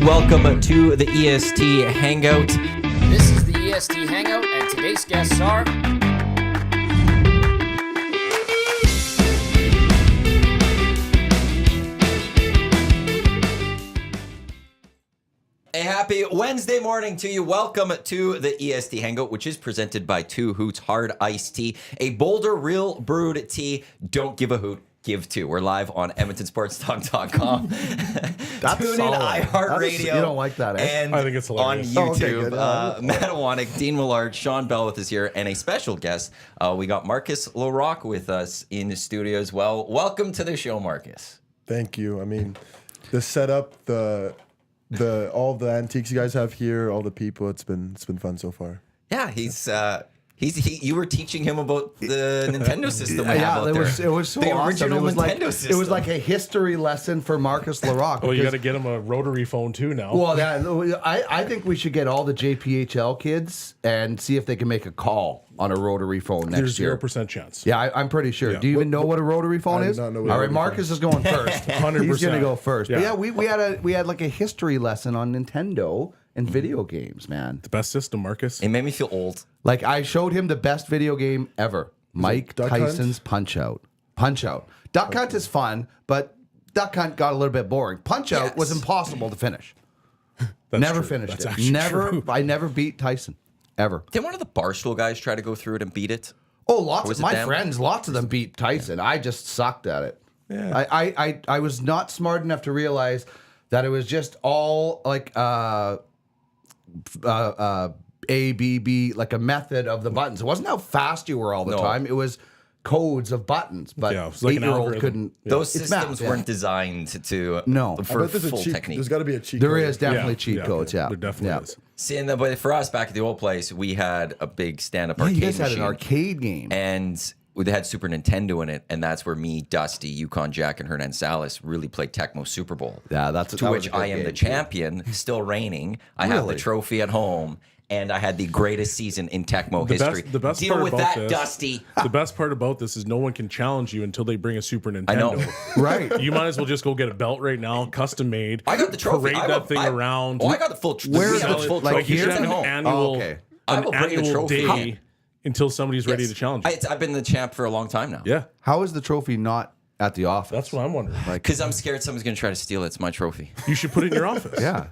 welcome to the EST Hangout. This is the EST Hangout, and today's guests are... A happy Wednesday morning to you. Welcome to the EST Hangout, which is presented by Hoots Hard Ice Tea, a Boulder real brewed tea. Don't give a hoot. Give two. We're live on EdmontonSportsTalk.com. That's Tune in solid. iHeartRadio. You don't like that, eh? And I think it's hilarious. on Oh, okay, YouTube. good. Matt Iwanyk, Dean Millard, Shawn Belle with us here, and a special guest. We got Marcus Lorac with us in the studio as well. Welcome to the show, Marcus. Thank you. I mean, the setup, all the antiques you guys have here, all the people, it's been fun so far. Yeah, you were teaching him about the Nintendo system. We have out there. it was so the awesome. original It was Nintendo like system. it was like a history lesson for Marcus Laraque. Oh, you got to get him a rotary phone too now. Well, I think we should get all the JPHL kids and see if they can make a call on a rotary phone next There's year. 0% chance. Yeah, I'm pretty sure. Yeah. Do you even know what a rotary phone I do is? not know what All a right, rotary Marcus is going first. 100%. He's going to go first. Yeah. But yeah, we had like a history lesson on Nintendo and video games, man. The best system, Marcus. It made me feel old. Like, I showed him the best video game ever. Mike Duck Hunt? Tyson's Punch-Out. Punch-Out. Duck Hunt is fun, but Duck Hunt got a little bit boring. Punch-Out was Yes. impossible to finish. That's Never true. finished That's it. actually true. I never beat Tyson. Ever. Did one of the Barstool guys try to go through it and beat it? Oh, Was it my them? friends, lots of them beat Tyson. I just sucked at it. Yeah. I was not smart enough to realize that it was just all like A, B, B, like a method of the buttons. It wasn't how fast you were all the No. time. It was codes of buttons. But Yeah, it was like an 8-year-old algorithm. couldn't. Those It's systems math, yeah. weren't designed to No. for I bet there's full a cheat. technique. There's got to be a cheat. There code. is definitely cheat codes. Yeah, There definitely yeah. is. See, but for us back at the old place, we had a big stand-up Yeah, arcade you guys had machine, an arcade game. and they had Super Nintendo in it, and that's where me, Dusty, Yukon Jack, and Hernan Salas really played Tecmo Super Bowl. Yeah, that to was which a good I am game, the too. champion, still reigning. I have the Really? trophy at home, and I had the greatest season in Tecmo history. The best Deal part with about that, this, Dusty. The best part about this is no one can challenge you until they bring a Super Nintendo. I know. Right. You might as well just go get a belt right now, custom made. I got the trophy. Parade that thing around. Oh, I got the full. Where we is have it? the full Like, trophy. you should It's have at an home. annual, okay. I will bring the annual trophy. day until somebody's ready Yes. to challenge you. I've been the champ for a long time now. Yeah, How is the trophy not at the office? that's what I'm wondering. Because I'm scared someone's going to try to steal it. It's my trophy. You should put it in your office. Yeah.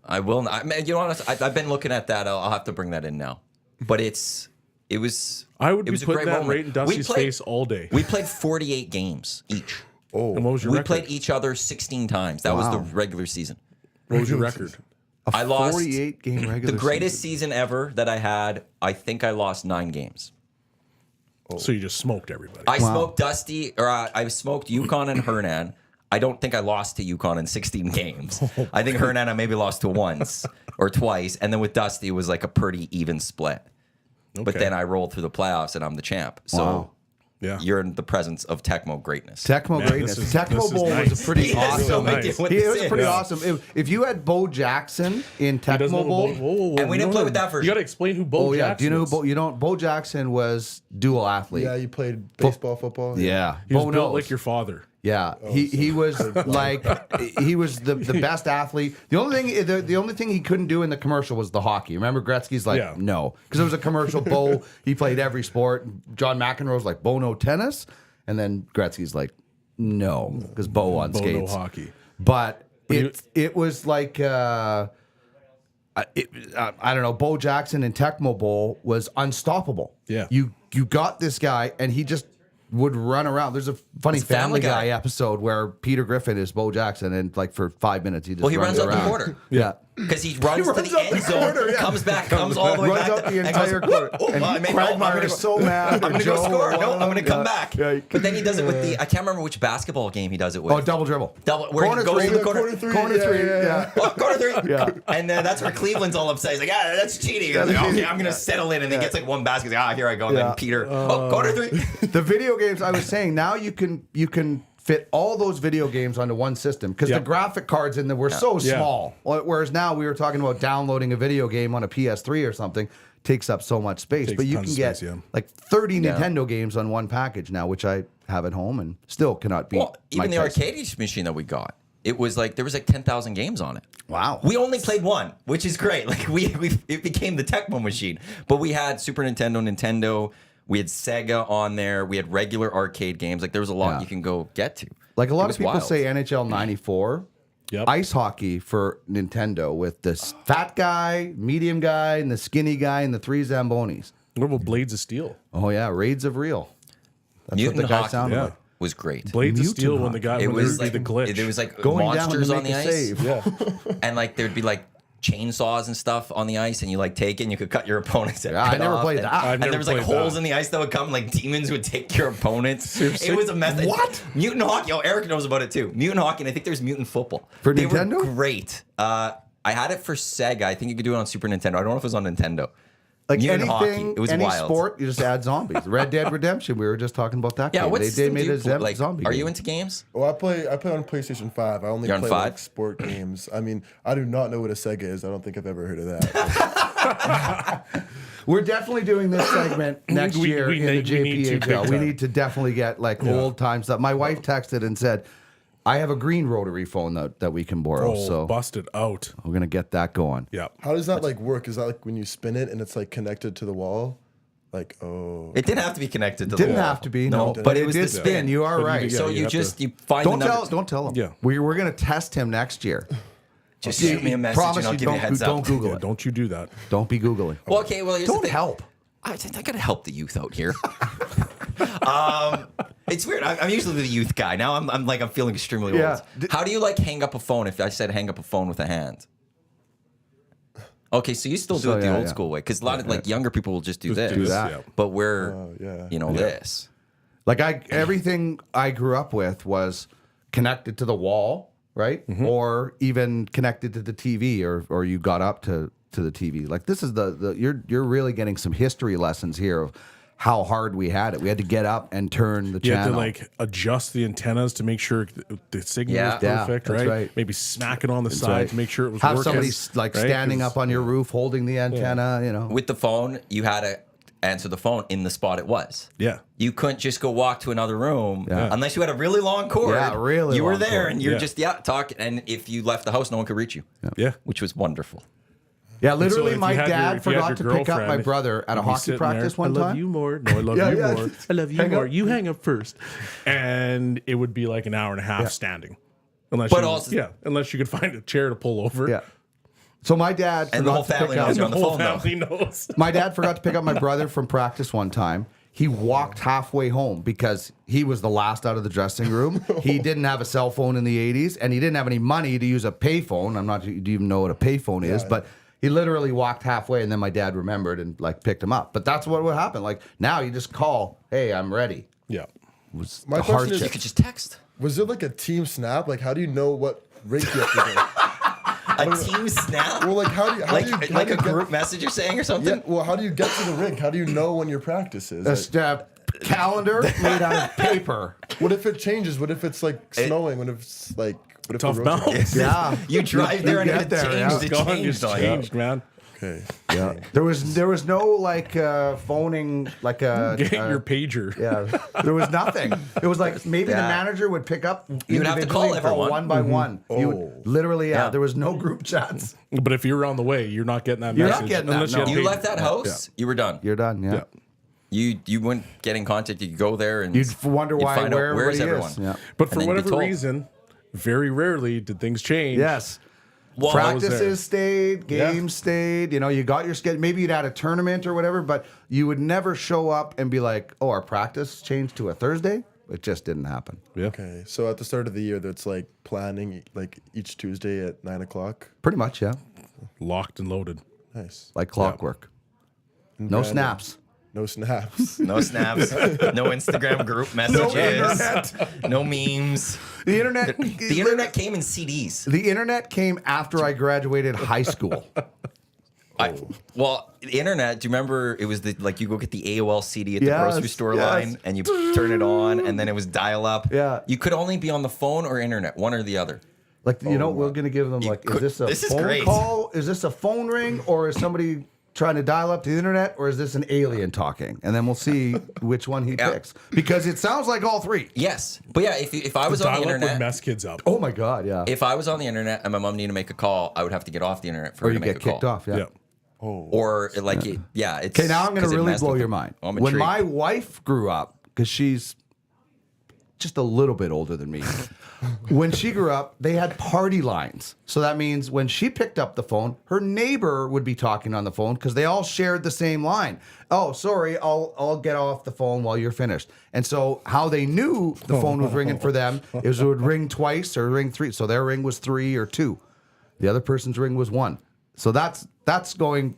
I will not. You know what? I've been looking at that. I'll have to bring that in now. But it was. I would it be was a putting great that moment. right in Dusty's face all day. We played 48 games each. And what was your We record? played each other 16 times. That was the regular season. What was your record? I lost 48 game regular the greatest season ever that I had. I think I lost 9 games. So you just smoked everybody. I smoked Dusty, or I smoked Yukon and Hernan. I don't think I lost to Yukon in 16 games. I think Hernan I maybe lost to once or twice, and then with Dusty it was like a pretty even split. But Okay. then I rolled through the playoffs and I'm the champ. So Wow. Yeah. you're in the presence of Tecmo greatness. Tecmo Man, greatness. this is Tecmo Bowl nice. was a pretty He has no awesome. idea what It this was is. pretty Yeah. awesome. If you had Bo Jackson in He doesn't know Tecmo Bowl, whoa, whoa, whoa, And we didn't you play know- with that version. You got to explain who Bo oh yeah, Jackson do you know who is. Bo? You don't. Bo Jackson was dual athlete. Yeah, you played baseball, football. Yeah, He was Bo built knows. like your father. Yeah, he was like he was the best athlete. The only thing he couldn't do in the commercial was the hockey. Remember Gretzky's like Yeah. no, because it was a commercial. Bo he played every sport. John McEnroe's like Bo no tennis, and then Gretzky's like no because Bo on Bo no skates. hockey. But you- it was like I don't know. Bo Jackson in Tecmo Bowl was unstoppable. Yeah. you got this guy, and he just would run around. There's a funny It's Family Family Guy. Guy episode where Peter Griffin is Bo Jackson, and like for 5 minutes he just Well, he runs up around. the quarter. Yeah. Because he runs to runs the up the end zone, corner, yeah. comes back, comes all the way Runs back. up the and entire goes, court. "Oh, And I made- Quagmire I'm gonna is go- so mad. I'm going to go score. No, I'm going to come back. Yeah. But then he does it with the, I can't remember which basketball game he does it with. Oh, double dribble. Where Corner he goes three. to the corner. Corner three. Corner yeah, three. yeah, Yeah. Oh, corner 3. Yeah. And that's where Cleveland's all upset. He's like, that's cheating. He's like, okay, I'm going to settle in. And then gets like one basket. He's like, here I go. And Yeah. then Peter, corner 3. The video games I was saying, now you can fit all those video games onto one system because Yeah. the graphic cards in there were so Yeah. small. Whereas now we were talking about downloading a video game on a PS3 or something takes up so much space. Takes But you tons can of get space, yeah. like 30 Nintendo games on one package now, which I have at home and still cannot beat. Well, even Mike the Tyson. arcade machine that we got. it was like there was like 10,000 games on it. Wow. We only played one, which is great. Like it became the Tecmo machine. But we had Super Nintendo. We had Sega on there. We had regular arcade games. Like there was a lot you can go get to. Like a lot It of was people wild. say NHL 94. Yep. Ice hockey for Nintendo with this fat guy, medium guy, and the skinny guy, and the 3 Zambonis. What about Blades of Steel? Oh, yeah. Raids of Real. That's Mutant what the guy hockey sounded Yeah. like. was great. Blades of Mutant Steel when hockey. the guy It when was there would like be the glitch. there was like Going monsters down on to the make a ice. save. Yeah. And like there'd be like chainsaws and stuff on the ice, and you like take it and you could cut your opponent's head I never off, played and, that. I've and never there was like played holes that. in the ice that would come, like demons would take your opponents. It was a mess. What? Mutant hockey? Oh, Eric knows about it too. Mutant hockey, and I think there's mutant football. For they Nintendo? were great. I had it for Sega. I think you could do it on Super Nintendo. I don't know if it was on Nintendo. Like Mutant hockey. anything, It was any wild. sport, you just add zombies. Red Dead Redemption, we were just talking about that Yeah, game. what They system made do you a play? Like, zombie are game. you into games? Well, I play on PlayStation 5. I only You're on play 5? like sport games. I mean, I do not know what a Sega is. I don't think I've ever heard of that. We're definitely doing this segment next We- year we in the need- we need to JPHL. big We time. need to definitely get like old time stuff. My wife texted and said, I have a green rotary phone that we can borrow. Oh, so busted out. we're going to get that going. Yeah. How does that like work? Is that like when you spin it and it's like connected to the wall? Like, oh. It didn't have to be connected to the Didn't wall. have to be, No, no. but it It was did the spin. spin. You are But you right. did- So you you have just to- you find Don't the number. tell him. Yeah. We're going to test him next year. Just shoot me a message Promise and I'll you give you a heads don't up. Google Yeah, it. don't you do that. Don't be Googling. Well, okay. Well, here's the Don't thing. help. I gotta help the youth out here. It's weird. I'm usually the youth guy. Now I'm feeling extremely Yeah. old. How do you like hang up a phone? If I said hang up a phone with a hand. Okay, so you still do it the old school way, because a lot of like younger people will just do Just this. do that. Yeah. But we're yeah. this. Like everything I grew up with was connected to the wall, right? Or even connected to the TV, or you got up to the TV. Like this is you're really getting some history lessons here of how hard we had it. We had to get up and turn the You have channel. to like adjust the antennas to make sure the signal Yeah. was perfect, Yeah, that's right? right. Maybe smack it on the That's side right. to make sure it was have working. somebody like right? standing 'Cause- up on your roof holding the antenna. You know, With the phone, you had to answer the phone in the spot it was. Yeah. You couldn't just go walk to another room Yeah. unless you had a really long cord. Yeah, really You were long there cord. and you're Yeah. just talking. And if you left the house, no one could reach you. Yeah. Which was wonderful. yeah. Literally, if my you had dad your- if you had forgot to your pick up my girlfriend, brother at a you'd be hockey sitting practice there, one I love time. you more. No, I love Yeah, you yeah. more. I love you Hang more. up. You hang up first. And it would be like an hour and a half standing. Unless But you, also- unless you could find a chair to pull over. Yeah. So my dad And the whole forgot to family pick knows up. you're on the whole phone, though. family knows. My dad forgot to pick up my brother from practice one time. He walked halfway home because he was the last out of the dressing room. He didn't have a cell phone in the 80s, and he didn't have any money to use a payphone. I'm not sure you even know what a payphone is, but he literally walked halfway, and then my dad remembered and like picked him up. But that's what would happen. Like now, you just call, "Hey, I'm ready." Yeah. It was My the question is- You hardship. could just text. Was there like a team snap? Like, how do you know what rink you have to go? A team snap? Well, like, how do you like a group message you're saying or something? Yeah. Well, how do you get to the rink? How do you know when your practice is? A calendar made out of paper. What if it changes? What if it's like snowing? What if it's like what if Tough the roads are- bounce. Yeah, You drive there and get it there, changed. yeah. It It's gone. changed It's on you. changed, man. Okay. yeah. There was no like phoning like a Get your pager. Yeah, there was nothing. It was like maybe the Yeah. manager would pick up. You would have to individually call and everyone. one by one. You Oh. would literally, Yeah. there was no group chats. But if you're on the way, you're not getting that You're not message. getting that, unless no. have You pager. left that house, you were done. You're done. Yeah. Yeah. You wouldn't get in contact. You could go there and You'd wonder you'd why find out where where's everybody everyone. is. Yeah. But And for then you'd be whatever told. reason, very rarely did things change. Yes. Well, Practices stayed, games stayed. You know, you got your schedule. Maybe you'd had a tournament or whatever, but you would never show up and be like, "Oh, our practice changed to a Thursday." It just didn't happen. Yeah. Okay. So at the start of the year, that's like planning like each Tuesday at 9:00. Pretty much, yeah. Locked and loaded. Nice. Like clockwork. No Brandon. snaps. No snaps. no snaps, no Instagram group messages, no memes. The internet. The internet came in CDs. The internet came after I graduated high school. Well, the internet. Do you remember? It was like you go get the AOL CD at the Yes, grocery store yes. line, and you turn it on, and then it was dial up. Yeah. You could only be on the phone or internet, one or the other. Like, you know, we're going to give them, like, is could- this a this is phone great. call? Is this a phone ring? Or is somebody trying to dial up to the internet, or is this an alien talking? And then we'll see which one he picks. Because it sounds like all three. Yes. But yeah, if I was on the Dial up would internet, mess kids up. Oh my God, yeah. if I was on the internet and my mom needed to make a call, I would have to get off the internet for Or her you to make get a call. kicked off, yeah. Yeah. Or like, yeah, it's Okay, now I'm going 'cause to it really messed blow with your them. mind. Oh, I'm When intrigued. my wife grew up, because she's just a little bit older than me, when she grew up, they had party lines. So that means when she picked up the phone, her neighbor would be talking on the phone because they all shared the same line. Oh, sorry, I'll get off the phone while you're finished. And so how they knew the phone was ringing for them is it would ring twice or ring three. So their ring was 3 or 2. The other person's ring was 1. So that's going,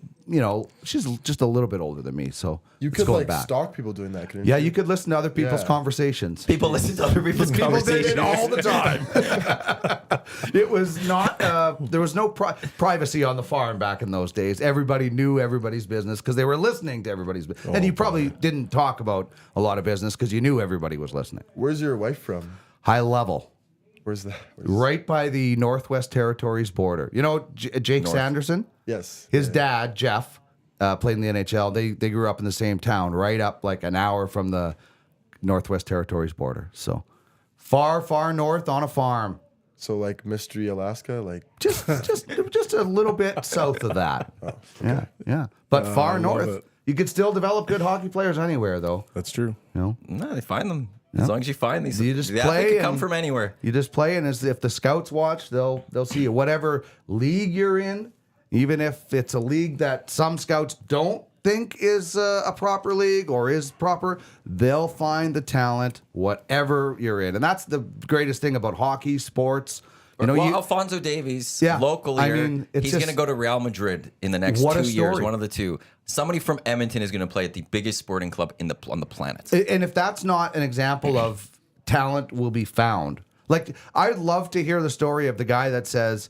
she's just a little bit older than me. So You it's could going like back. stalk people doing that, couldn't Yeah, you? you could listen to other people's Yeah. conversations. People listen to other people's People conversations. did it all the time. It was not, there was no privacy on the farm back in those days. Everybody knew everybody's business because they were listening to everybody's business. And you probably didn't talk about a lot of business because you knew everybody was listening. Where's your wife from? High level. Where's that? Right by the Northwest Territories border. You know Jake Sanderson? Yes. His dad, Jeff, played in the NHL. They grew up in the same town, right up like an hour from the Northwest Territories border. So far, far north on a farm. So like Mystery Alaska, like Just a little bit south of that. Yeah. But far love north. it. You could still develop good hockey players anywhere, though. That's true. You No, they find them. As long as you find these, You just the play athlete can come and- from anywhere. You just play, and as if the scouts watch, they'll see you. Whatever league you're in, even if it's a league that some scouts don't think is a proper league or is proper, they'll find the talent whatever you're in. And that's the greatest thing about hockey, sports. Alfonso Davies, Yeah, local I here, mean, it's he's just- going to go to Real Madrid in the next What a 2 years, story. one of the two. Somebody from Edmonton is going to play at the biggest sporting club on the planet. And if that's not an example of talent will be found, like I'd love to hear the story of the guy that says,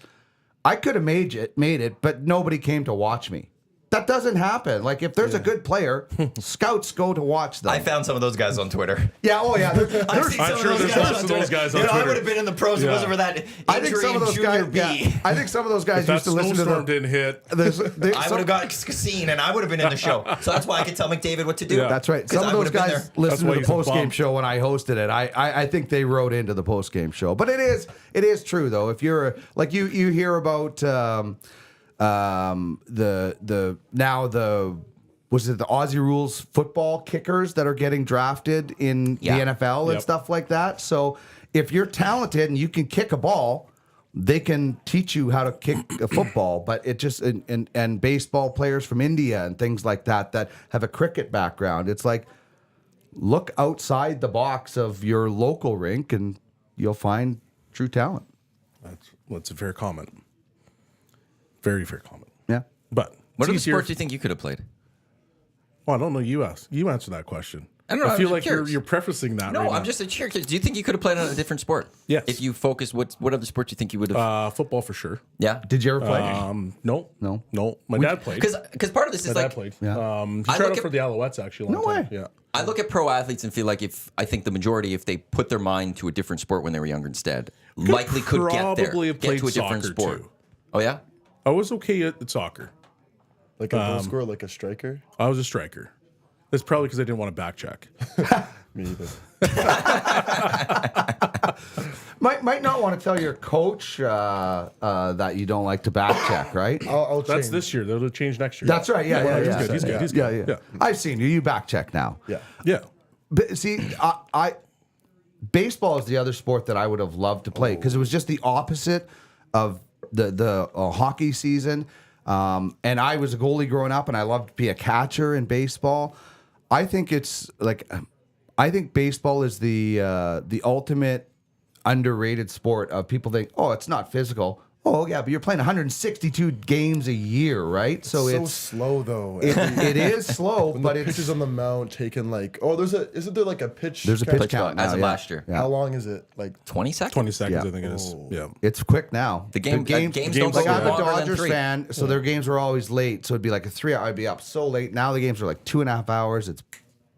I could have made it, but nobody came to watch me. That doesn't happen. Like if there's a good player, scouts go to watch them. I found some of those guys on Twitter. Yeah, oh yeah. I've seen I'm some sure of those there's guys lots on of those Twitter. guys on I Twitter. would have been in the pros if it Yeah. wasn't for that I think injury some of in those junior guys. B. Yeah, I think some of those guys If that used to listen to snowstorm the. didn't hit. I would have got seen and I would have been in the show. So that's why I could tell McDavid what to do. Yeah. That's right. 'Cause Some I of those would have been guys there. listened to why the he's a post game bum. show show when I hosted it. I think they wrote into the post game show. But it is true though. If you're like you hear about was it the Aussie rules football kickers that are getting drafted in Yeah. the NFL and Yep. stuff like that. So if you're talented and you can kick a ball, they can teach you how to kick a football. But it just and baseball players from India and things like that have a cricket background. It's like look outside the box of your local rink and you'll find true talent. That's a fair comment. Very fair comment. Yeah. But What it's other easier sports do you think you could have played? Well, I don't know. You answer that question. I don't know, I I'm feel just like curious. you're prefacing that. No, right I'm now. just curious. Do you think you could have played on a different sport? Yes. If you focus, what other sport do you think you would have? Football for sure. Yeah. Did you ever play? No. My dad played. Because part of this My is dad like played. Yeah. He I tried look out at- for the Alouettes actually. A long No time. way. Yeah. I look at pro athletes and feel like I think the majority, if they put their mind to a different sport when they were younger instead, likely could get there, probably have get to a played different soccer, sport. too. Oh yeah. I was okay at soccer. a goal scorer, like a striker. I was a striker. That's probably because I didn't want to back check. Me either. Might not want to tell your coach that you don't like to back check, right? I'll That's change. this year. That'll change next year. That's right. Yeah. He's good. He's Yeah, good. yeah. I've seen you. You back check now. Yeah. Yeah. But see, I baseball is the other sport that I would have loved to play because it was just the opposite of the hockey season. And I was a goalie growing up, and I loved to be a catcher in baseball. I think it's like, I think baseball is the ultimate underrated sport of people think, oh, it's not physical. Oh yeah, but you're playing 162 games a year, right? So it's slow though. it is slow, When but the it's pitches on the mound taking like there's a pitch count as now, of yeah. last year. Yeah. How long is it? Like 20 seconds. 20 seconds, Yeah. I think it is. Yeah. It's quick now. The games don't games go Like I'm a longer than Dodgers 3. fan, so their games were always late. So it'd be like a 3 hour. I'd be up so late. Now the games are like 2.5 hours. It's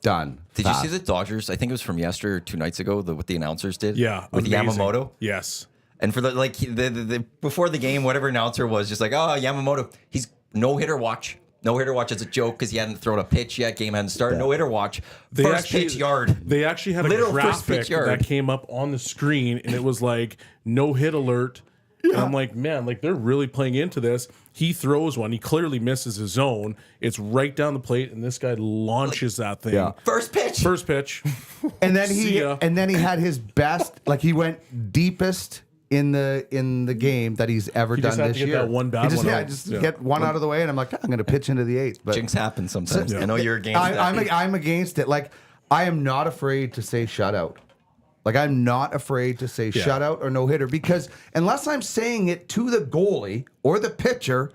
done. Did you fast. see the Dodgers? I think it was from yesterday or 2 nights ago. What the announcers did. Yeah. with amazing. Yamamoto. Yes. And for the before the game, whatever announcer was just like, oh, Yamamoto, he's no hitter watch. No hitter watch as a joke because he hadn't thrown a pitch yet. Game hadn't started. No hitter watch. First pitch yard. They actually had a Literal first graphic pitch yard. that came up on the screen, and it was like no hit alert. And I'm like, man, like they're really playing into this. He throws one. He clearly misses his zone. It's right down the plate, and this guy launches that thing. Yeah. First pitch. First pitch. And then See he ya. had his best, like he went deepest in the game that he's ever He done just had this to get year. that one bad He just, one yeah, out. just Yeah. get one out of the way, and I'm like, I'm going to pitch into the eighth. But Jinx happens sometimes. I know you're against that. I'm against it. Like, I am not afraid to say shutout. Like, I'm not afraid to say shutout or no hitter because unless I'm saying it to the goalie or the pitcher,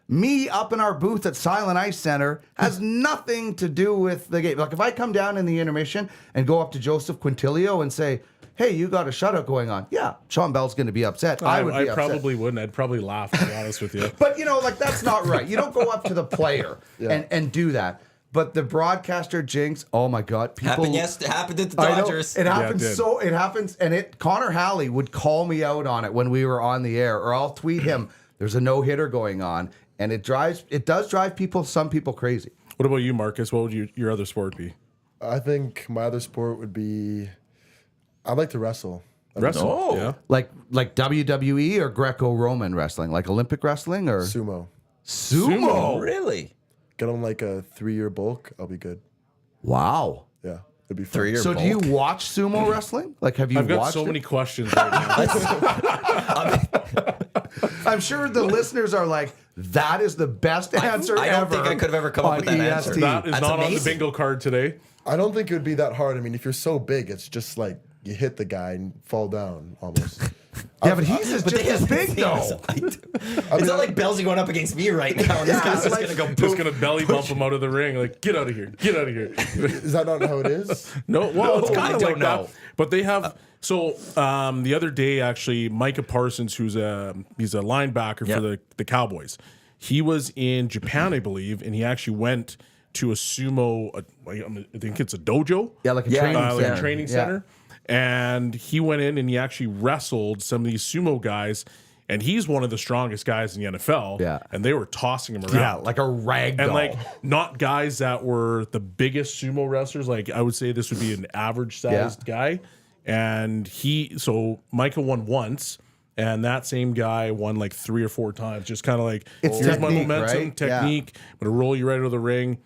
me up in our booth at Silent Ice Center has nothing to do with the game. Like, if I come down in the intermission and go up to Joseph Quintilio and say, hey, you got a shutout going on. Yeah, Shawn Bell's going to be upset. I would be upset. probably wouldn't. I'd probably laugh, to be honest with you. But, like, that's not right. You don't go up to the player and do that. But the broadcaster jinx, oh my God. People, happened at the I know, Dodgers. it happens it did. it happens. And Connor Halley would call me out on it when we were on the air, or I'll tweet him, there's a no-hitter going on. And it does drive some people crazy. What about you, Marcus? What would your other sport be? I think my other sport would be. I'd like to wrestle. Wrestle. Oh. Yeah. Like WWE or Greco-Roman wrestling, like Olympic wrestling or Sumo. Sumo. Really? Get on like a 3-year bulk. I'll be good. Wow. Yeah, it'd be fun. 3 year So do you watch sumo wrestling? Like, have you I've got watched so it? many questions right now. I'm sure the listeners are like, that is the best answer I ever. don't think I could have ever come up on with that answer. EST. That is That's not on the amazing. bingo card today. I don't think it would be that hard. I mean, if you're so big, it's just like you hit the guy and fall down almost. Yeah, but he's just as big though. It's not like Bell's going up against me right now. And this guy's just going to go Just boom. gonna belly bump him out of the ring. Like, get out of here. Get out of here. Is that not how it is? No, well, it's I kind of don't like know. that. But they have. So the other day, actually, Micah Parsons, he's a linebacker Yeah. for the Cowboys. He was in Japan, I believe, and he actually went to a sumo. I think it's a dojo. Yeah, like a Yeah, training Like center. a training Yeah. center. And he went in and he actually wrestled some of these sumo guys. And he's one of the strongest guys in the NFL. Yeah. And they were tossing him around. Yeah, like a rag doll. And like not guys that were the biggest sumo wrestlers. Like I would say this would be an average sized guy. And so Micah won once, and that same guy won like 3 or 4 times. Just kind of like, It's here's my technique, momentum, right? Yeah. technique. I'm gonna roll you right out of the ring.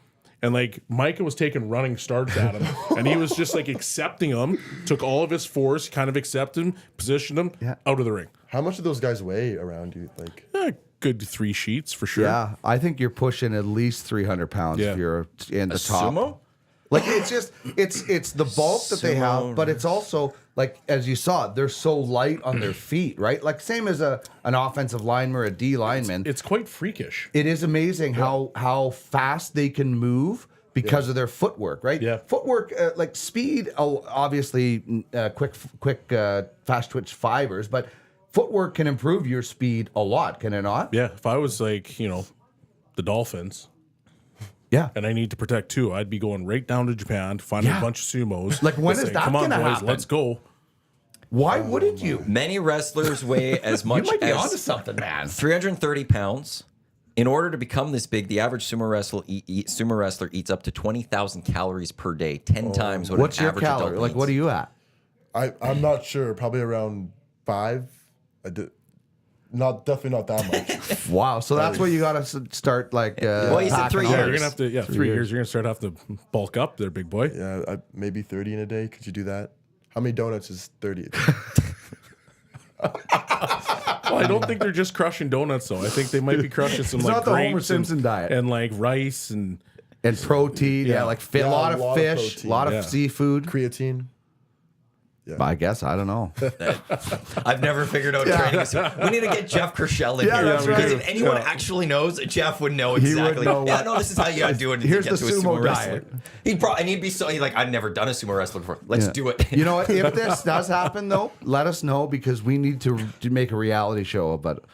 And like Micah was taking running starts at him, and he was just like accepting him. Took all of his force, kind of accepted him, positioned him out of the ring. How much do those guys weigh around you? Like, Good 3 sheets for sure. Yeah, I think you're pushing at least 300 pounds Yeah. if you're in the top. Sumo? Like it's just it's the bulk that they have, but it's also like as you saw, they're so light on their feet, right? Like same as an offensive lineman or a D lineman. It's quite freakish. It is amazing how fast they can move because of their footwork, right? Yeah. Footwork, like speed, obviously quick, fast twitch fibers, but footwork can improve your speed a lot, can it not? Yeah, if I was like, the Dolphins Yeah. and I need to protect 2, I'd be going right down to Japan to find a bunch of sumos. Like, when and is say, that Come on, gonna boys, happen?" let's go. Why wouldn't you? Many wrestlers weigh as You much might be onto as something, man. 330 pounds. In order to become this big, the average sumo wrestler eats up to 20,000 calories per day, 10 times what What's an your average calorie? adult Like, eats. what are you at? I'm not sure. Probably around 5. Definitely not that much. Wow. So that's where you got to start, like, Well, you said packing 3 on. Yeah, years. you're gonna have to 3 years. You're gonna start have to bulk up there, big boy. Yeah, maybe 30 in a day. Could you do that? How many donuts is 30 a day? Well, I don't think they're just crushing donuts though. I think they might be crushing some It's like not the Homer grapes Simpson diet. and like rice and And protein, yeah, Yeah. like Yeah, a lot of a lot of fish, a protein. lot of Yeah. seafood. Creatine. I guess I don't know. I've never figured out training. So we need to get Jeff Kershell in Yeah, here. that's Because right. if anyone Yeah. actually knows, Jeff would know would exactly. know Yeah, what- no, this is how you gotta do it. Here's to get the to a sumo wrestler. diet. He'd be so like, I've never done a sumo wrestler before. Let's Yeah. do it. You know what? If this does happen, though, let us know because we need to make a reality show about it.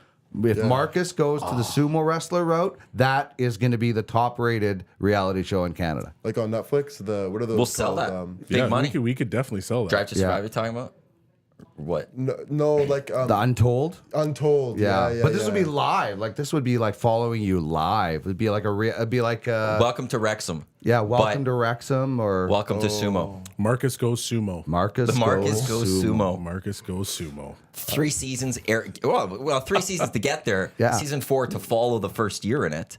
If Marcus goes to the sumo wrestler route, that is going to be the top-rated reality show in Canada. Like on Netflix. What are those? We'll sell called? that. Big money. We could definitely sell that. Drive to Survive. You're talking about? What? No, like The Untold. Untold. Yeah, Yeah, but this would be live. Like this would be like following you live. It'd be like Welcome to Wrexham. yeah, welcome But to Wrexham or welcome to Sumo. Marcus goes sumo. Marcus. The Marcus goes sumo. Marcus goes sumo. 3 seasons. Well, 3 seasons to get there. Yeah. Season 4 to follow the first year in it.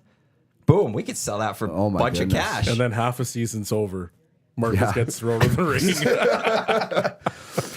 Boom. We could sell that for Oh a my bunch goodness. of cash. And then half a season's over. Marcus gets thrown in the ring.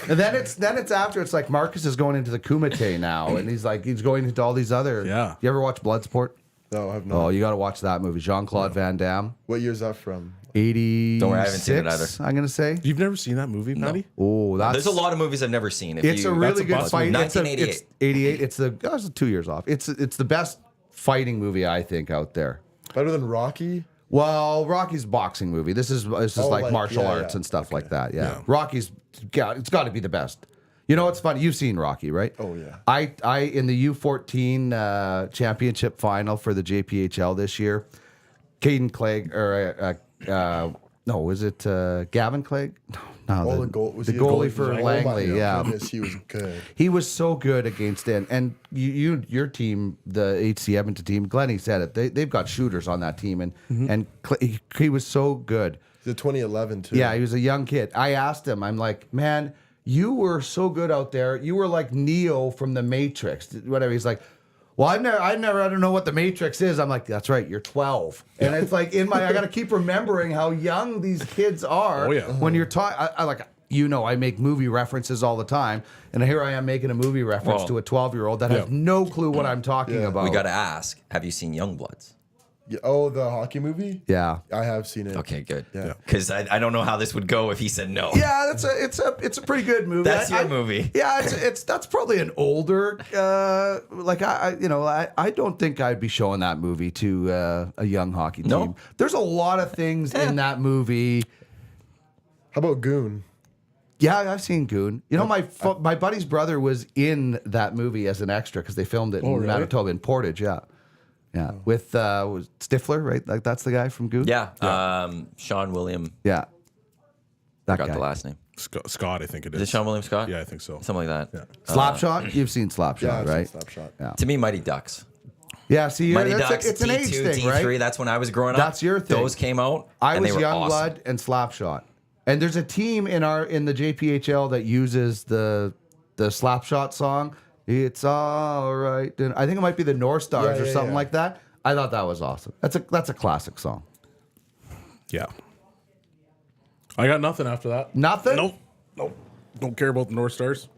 And then it's after it's like Marcus is going into the Kumite now, and he's going into all these other. Yeah. You ever watch Bloodsport? No, I have not. Oh, you got to watch that movie. Jean-Claude Van Damme. What year is that from? 86. Don't worry, I haven't seen it either. I'm gonna say. You've never seen that movie, Matty? Oh, that's. There's a lot of movies I've never seen. It's a really good bust fight. movie. It's 1988. It's 2 years off. It's the best fighting movie I think out there. Better than Rocky? Well, Rocky's boxing movie. This is like martial yeah, arts yeah. and stuff like that. Yeah. Rocky's it's got to be the best. You know what's funny? You've seen Rocky, right? Oh, yeah. I in the U14 championship final for the JPHL this year, Caden Clegg no, was it Gavin Clegg? No, Oh, the goal was the he goalie for Langley. Yeah, Goodness, he was good. he was so good against it. And your team, the HC Edmonton team, Glennie said it. They've got shooters on that team, and he was so good. The 2011 too. Yeah, he was a young kid. I asked him, I'm like, man, you were so good out there. You were like Neo from the Matrix, whatever. He's like, well, I don't know what the Matrix is. I'm like, that's right, you're 12. And it's like I got to keep remembering how young these kids are. Oh, yeah. When you're talking, I make movie references all the time. And here I am making a movie reference Well, to a 12-year-old that has no clue what I'm talking about. We got to ask, have you seen Youngbloods? Yeah, oh, the hockey movie? Yeah. I have seen it. Okay, good. Yeah. Because I don't know how this would go if he said no. Yeah, it's a pretty good movie. That's your movie. Yeah, that's probably an older. I don't think I'd be showing that movie to a young hockey team. No? There's a lot of things in that movie. How about Goon? Yeah, I've seen Goon. You know, my buddy's brother was in that movie as an extra because they filmed it in really? Manitoba in Portage. Yeah, with was Stifler, right? Like that's the guy from Goon. Yeah. Sean William. yeah. That Got guy. the last name. Scott, I think it is. Is it Sean William Scott? Yeah, I think so. Something like that. Yeah. Slapshot. You've seen Slapshot, Yeah, I've right? seen Slapshot. Yeah. To me, Mighty Ducks. Yeah. See, Mighty that's Ducks, it's an age D2, thing, D3. right? That's when I was growing up. That's your thing. Those came out. I and was they were awesome. Youngblood and Slapshot, and there's a team in the JPHL that uses the Slapshot song. It's all right. And I think it might be the North Stars or yeah, something yeah. like that. I thought that was awesome. That's a classic song. Yeah. I got nothing after that. Nothing? Nope. Don't care about the North Stars.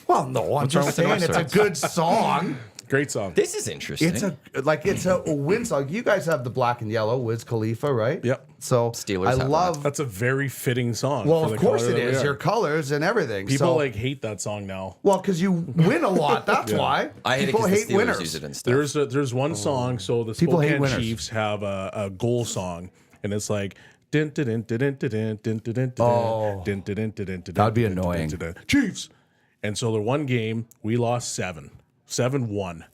Well, no, I'm wrong just with the saying North it's a Stars? good song. Great song. This is interesting. It's a win song. You guys have the Black and Yellow, Wiz Khalifa, right? Yep. So Steelers I have love. That's a very fitting song. Well, for of the course color it that we is. are. Your colors and everything. People so, hate that song now. Well, because you win a lot. That's why. I hate People it because hate the Steelers winners. use it and stuff. There's one song. So the People hate Spokane winners. Chiefs have a goal song, and it's like. Oh, That'd be annoying. Chiefs. And so the one game we lost 7-1,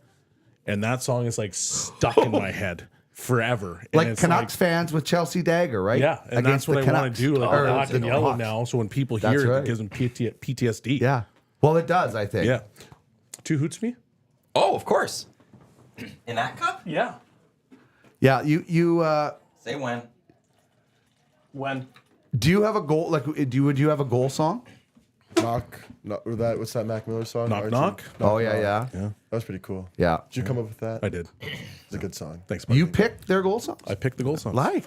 and that song is like stuck in my head forever. And Like it's Canucks fans with Chelsea Dagger, right? Yeah, and Against that's what the I want Canucks. to do, like Or black and the yellow Hawks. now. So when people That's hear it, right. it gives them PTSD. Yeah. Well, it does, I think. Yeah. 2 Hoots me? Oh, of course. In that cup? Yeah. Yeah. You Say when. When? do you have a goal? Like, would you have a goal song? Or that what's that Mac Miller song? Knock, Archie? knock? Oh yeah. That was pretty cool. Yeah. Did you come up with that? I did. It's a good song. Thanks, buddy. You picked their goal songs. I picked the goal song. I like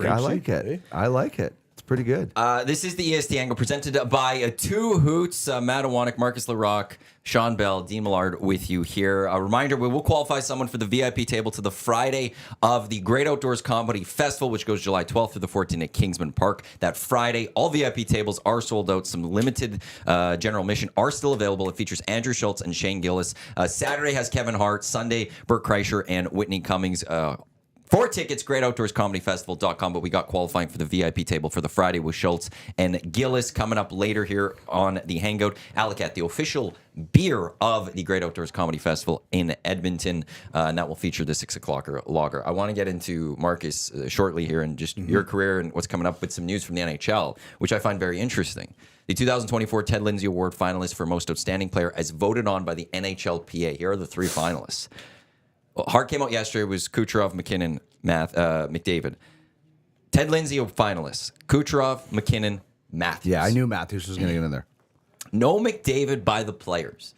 it. I like it. It's pretty good. This is the EST Angle presented by Two Hoots, Matt Iwanyk, Marcus Laraque, Shawn Belle, Dean Millard with you here. A reminder, we will qualify someone for the VIP table to the Friday of the Great Outdoors Comedy Festival, which goes July 12th through the 14th at Kingsman Park. That Friday, all VIP tables are sold out. Some limited general admission are still available. It features Andrew Schultz and Shane Gillis. Saturday has Kevin Hart. Sunday, Burt Kreischer and Whitney Cummings. For tickets, greatoutdoorscomedyfestival.com, but we got qualifying for the VIP table for the Friday with Schultz and Gillis coming up later here on the Hangout. Laraque, the official beer of the Great Outdoors Comedy Festival in Edmonton, and that will feature the 6 o'clock lager. I want to get into Marcus shortly here and just your career and what's coming up with some news from the NHL, which I find very interesting. The 2024 Ted Lindsay Award finalist for Most Outstanding Player as voted on by the NHLPA. Here are the 3 finalists. Hart came out yesterday. It was Kucherov, McKinnon, McDavid. Ted Lindsay finalists. Kucherov, McKinnon, Matthews. Yeah, I knew Matthews was going to get in there. No McDavid by the players.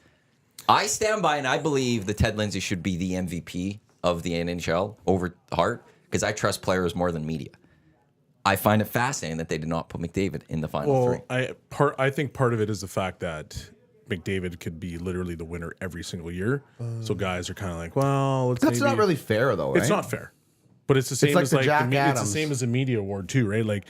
I stand by and I believe that Ted Lindsay should be the MVP of the NHL over Hart because I trust players more than media. I find it fascinating that they did not put McDavid in the final 3. I think part of it is the fact that McDavid could be literally the winner every single year. So guys are kind of like, well, That's not really fair, though, right? It's not fair. But it's the same like as the like Jack it's the Adams. same as a media award too, right? Like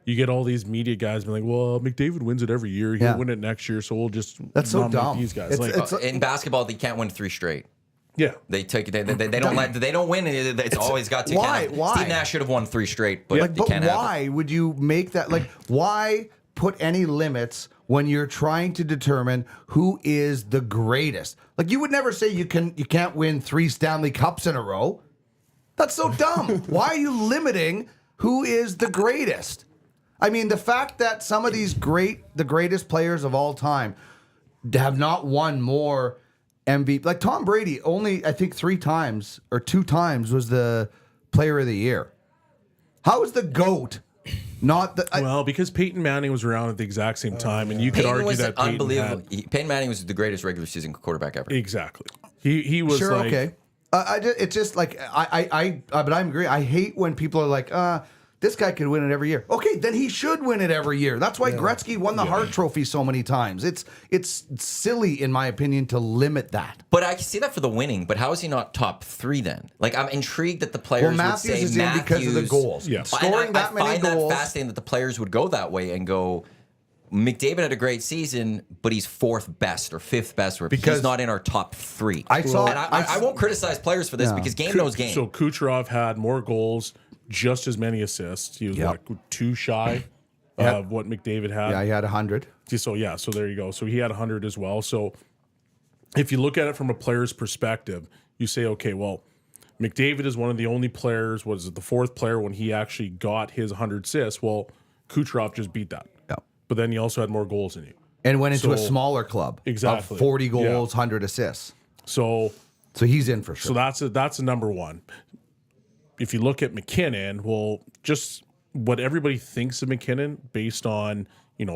you get all these media guys being like, well, McDavid wins it every year. He'll win it next year, so we'll just That's so nominate dumb. these guys. In basketball, they can't win 3 straight. Yeah. They take they don't win. It's always got to. Why? Why? Steve Nash should have won 3 straight, but Like, you can't have it. why would you make that? Like, why put any limits when you're trying to determine who is the greatest? Like, you would never say you can't win 3 Stanley Cups in a row. That's so dumb. Why are you limiting who is the greatest? I mean, the fact that some of these the greatest players of all time have not won more MVP. Like Tom Brady, only I think 3 times or 2 times was the Player of the Year. How is the GOAT not the? Well, because Peyton Manning was around at the exact same time, and you could Peyton argue was that unbelievable. Peyton Manning was the greatest regular season quarterback ever. Exactly. He was Sure, like, okay. It's just like but I agree. I hate when people are like, this guy could win it every year. Okay, then he should win it every year. That's why Gretzky won the Hart Trophy so many times. It's silly, in my opinion, to limit that. But I can see that for the winning. But how is he not top 3 then? Like I'm intrigued that the players Well, Matthews would say is in because of the goals. Yeah. Scoring that many I find goals. that fascinating that the players would go that way and go. McDavid had a great season, but he's 4th best or 5th best, because he's not in our top 3. I won't criticize players for this because game knows game. So Kucherov had more goals, just as many assists. He was 2 shy of what McDavid had. Yeah, he had 100. So there you go. So he had 100 as well. So if you look at it from a player's perspective, you say, okay, well, McDavid is one of the only players, the 4th player when he actually got his 100 assists. Well, Kucherov just beat that. Yeah. But then he also had more goals than you. And went into a smaller club. Exactly. Of 40 goals, 100 assists. So he's in for sure. So that's a number 1. If you look at McKinnon, well, just what everybody thinks of McKinnon based on,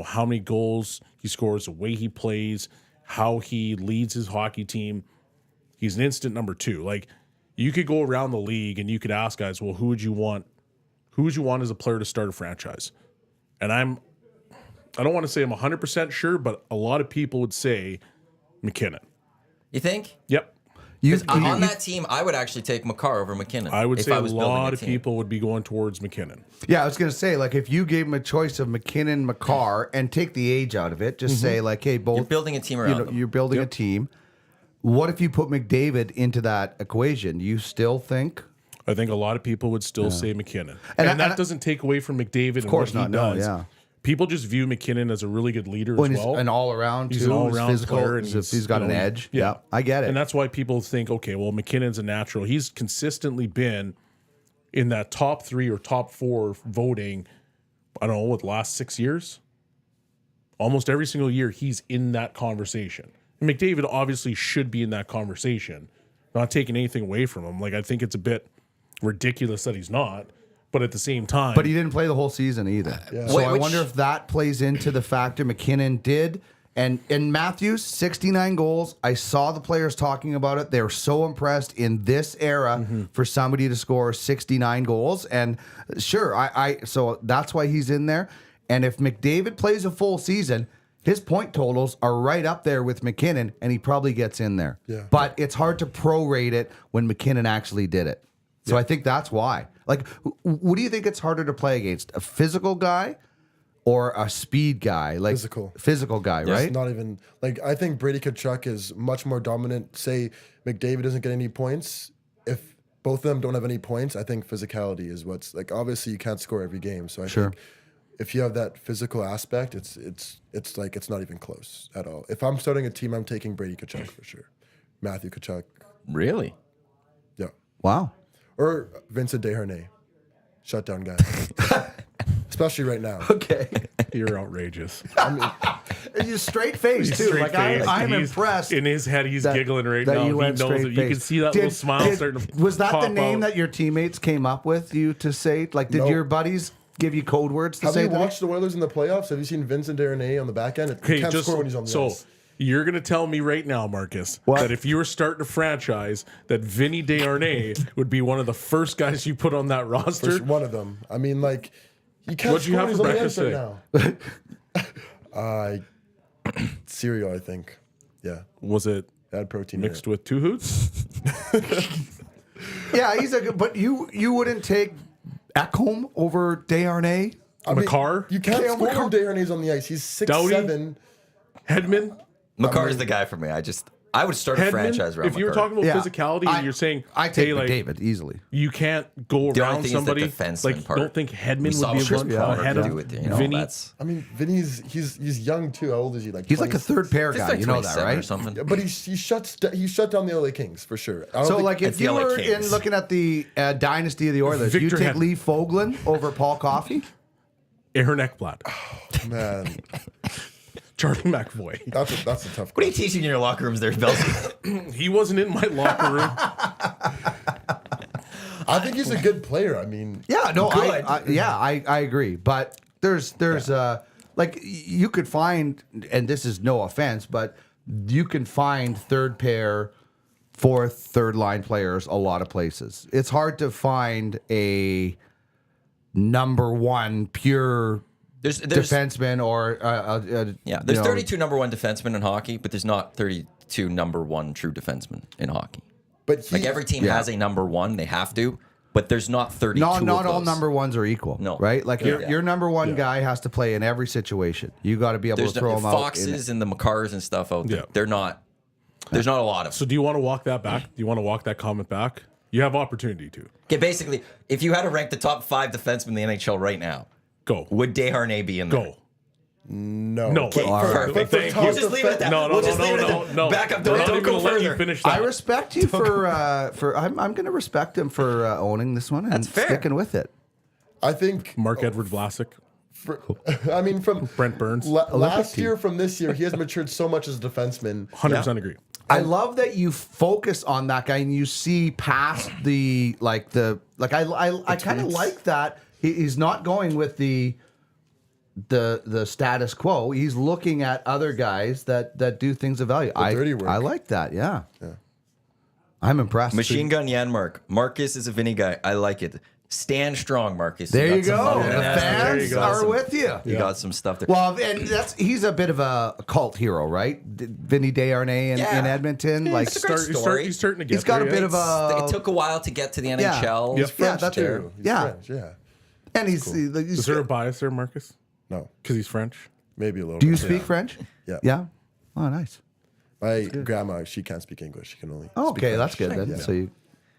how many goals he scores, the way he plays, how he leads his hockey team, he's an instant number 2. Like, you could go around the league and you could ask guys, well, who would you want as a player to start a franchise? And I don't want to say I'm 100% sure, but a lot of people would say McKinnon. You think? Yep. On that team, I would actually take Makar over McKinnon. I would say a was building lot of team. people would be going towards McKinnon. Yeah, I was going to say, like, if you gave him a choice of McKinnon, Makar, and take the age out of it, just say, like, hey, both. You're building a team around them. You're building a team. What if you put McDavid into that equation? You still think? I think a lot of people would still say McKinnon. And that doesn't take away from McDavid and course what he not, no, does. yeah. People just view McKinnon as a really good leader When as he's well. an all-around, He's too. an all-around physical, player. And he's got an edge. Yeah, I get it. And that's why people think, okay, well, McKinnon's a natural. He's consistently been in that top 3 or top 4 voting, I don't know, what, the last 6 years? Almost every single year, he's in that conversation. And McDavid obviously should be in that conversation. Not taking anything away from him. Like, I think it's a bit ridiculous that he's not. But at the same time, But he didn't play the whole season either. So I wonder if that plays into the factor McKinnon did. And Matthews, 69 goals. I saw the players talking about it. They were so impressed in this era for somebody to score 69 goals. And sure, so that's why he's in there. And if McDavid plays a full season, his point totals are right up there with McKinnon, and he probably gets in there. Yeah. But it's hard to prorate it when McKinnon actually did it. So I think that's why. Like, what do you think it's harder to play against? A physical guy or a speed guy? Like physical guy, right? It's not even like I think Brady Tkachuk is much more dominant. Say McDavid doesn't get any points. If both of them don't have any points. I think physicality is what's like. Obviously, you can't score every game, so I think if you have that physical aspect, it's like it's not even close at all. If I'm starting a team, I'm taking Brady Tkachuk for sure, Matthew Tkachuk, Really? yeah, Wow. or Vincent Desharnais, shutdown guy, especially right now. Okay. You're outrageous. He's straight face too. Like Straight-faced. I'm He's- impressed. In his head, he's that- giggling right that now. He you went knows it. You straight-faced. can see that little smile starting to Was that the pop name out. that your teammates came up with you to say? Like, did Nope. your buddies give you code words to Have say you that? watched the Oilers in the playoffs? Have you seen Vincent Desharnais on the back end? He can't score when he's on the ice. You're gonna tell me right now, Marcus, What? that if you were starting a franchise, that Vinny Desharnais would be one of the first guys you put on that roster. One of them. I mean, like, he can't What'd you score have when for he's on the ice breakfast right now. Cereal, I think. Yeah, Was it add protein mixed with 2 Hoots? Yeah, he's a good. But you wouldn't take Ekholm over Desharnais? McCarr? You can't Cale score McCarr? when Desharnais on the ice. He's Doughty? 6'7". Hedman? McCarr's the guy for me. I would start a Hedman? franchise around If you were McCarr. talking about Yeah. physicality, and you're saying, I take hey, like, McDavid easily. you can't go The only around thing is the somebody. defenseman Like, part. don't think We Hedman saw would be what one Chris Paul ahead could of do with it. You know, Vinny. that's I mean, Vinny's young too. How old is he? Like He's like a 20? third pair just guy. like You know that, 27 or right? something. Yeah, but he shut down the LA Kings for sure. I don't So, think- like, It's if you the LA were in Kings. looking at the dynasty of the Oilers, you Victor take Hedman. Lee Foglin over Paul Coffey? Aaron Ekblad. man, Charlie McAvoy. that's a tough. What are you question. teaching in your locker rooms there, Belsky? He wasn't in my locker room. I think he's a good player. I mean, Yeah, no, Good. I agree. But there's like you could find, and this is no offense, but you can find third pair, fourth, third line players a lot of places. It's hard to find a number one pure There's defenseman or yeah. There's 32 number one defensemen in hockey, but there's not 32 number one true defensemen in hockey. but he, Like every team Yeah. has a number one, they have to, but there's not 32. Not of all those. number ones are equal. No. Right? Like Yeah. your number one guy has to play in every situation. You got to be able There's to throw no, them out. Foxes and the McCarrs and stuff out there. Yeah. They're not. There's not a lot of. So do you want to walk that back? Do you want to walk that comment back? You have opportunity to. Okay, basically, if you had to rank the top 5 defensemen in the NHL right now, Go. would Desharnais be in there? Go. no. No. But All for- right. but for Thank top you. We'll just leave it at that. No, We'll just leave it at that. no. Back up. We're not Don't even go gonna let you further. finish I that. respect you for I'm going to respect him for owning this one and That's fair. sticking with it. I think Mark Edward Vlasic, I mean, from Brent Burns, last year from this year, he has matured so much as a defenseman. 100% agree. I love that you focus on that guy and you see past I kind of like that. He's not going with the status quo. He's looking at other guys that do things of value. dirty work. I like that. Yeah. I'm impressed. Machine Gun Yanmark. Marcus is a Vinny guy. I like it. Stand strong, Marcus. There you got some go. love The in there. fans you go. are with you. You got some stuff there. Well, and he's a bit of a cult hero, right? Vinny Desharnais in Yeah. Edmonton. Like it's a great story. He's starting to get he's got there, a bit yeah. of a It took a while to get to the NHL. Yeah. He's French that's too. true. He's Yeah. French, yeah. and he's Is there a bias there, Marcus? No, Because he's French? maybe a little. do you bit. speak French? Yeah. Yeah. Oh, nice. My grandma, she can't speak English. She can only. Oh, speak okay, French. that's good then. Yeah. So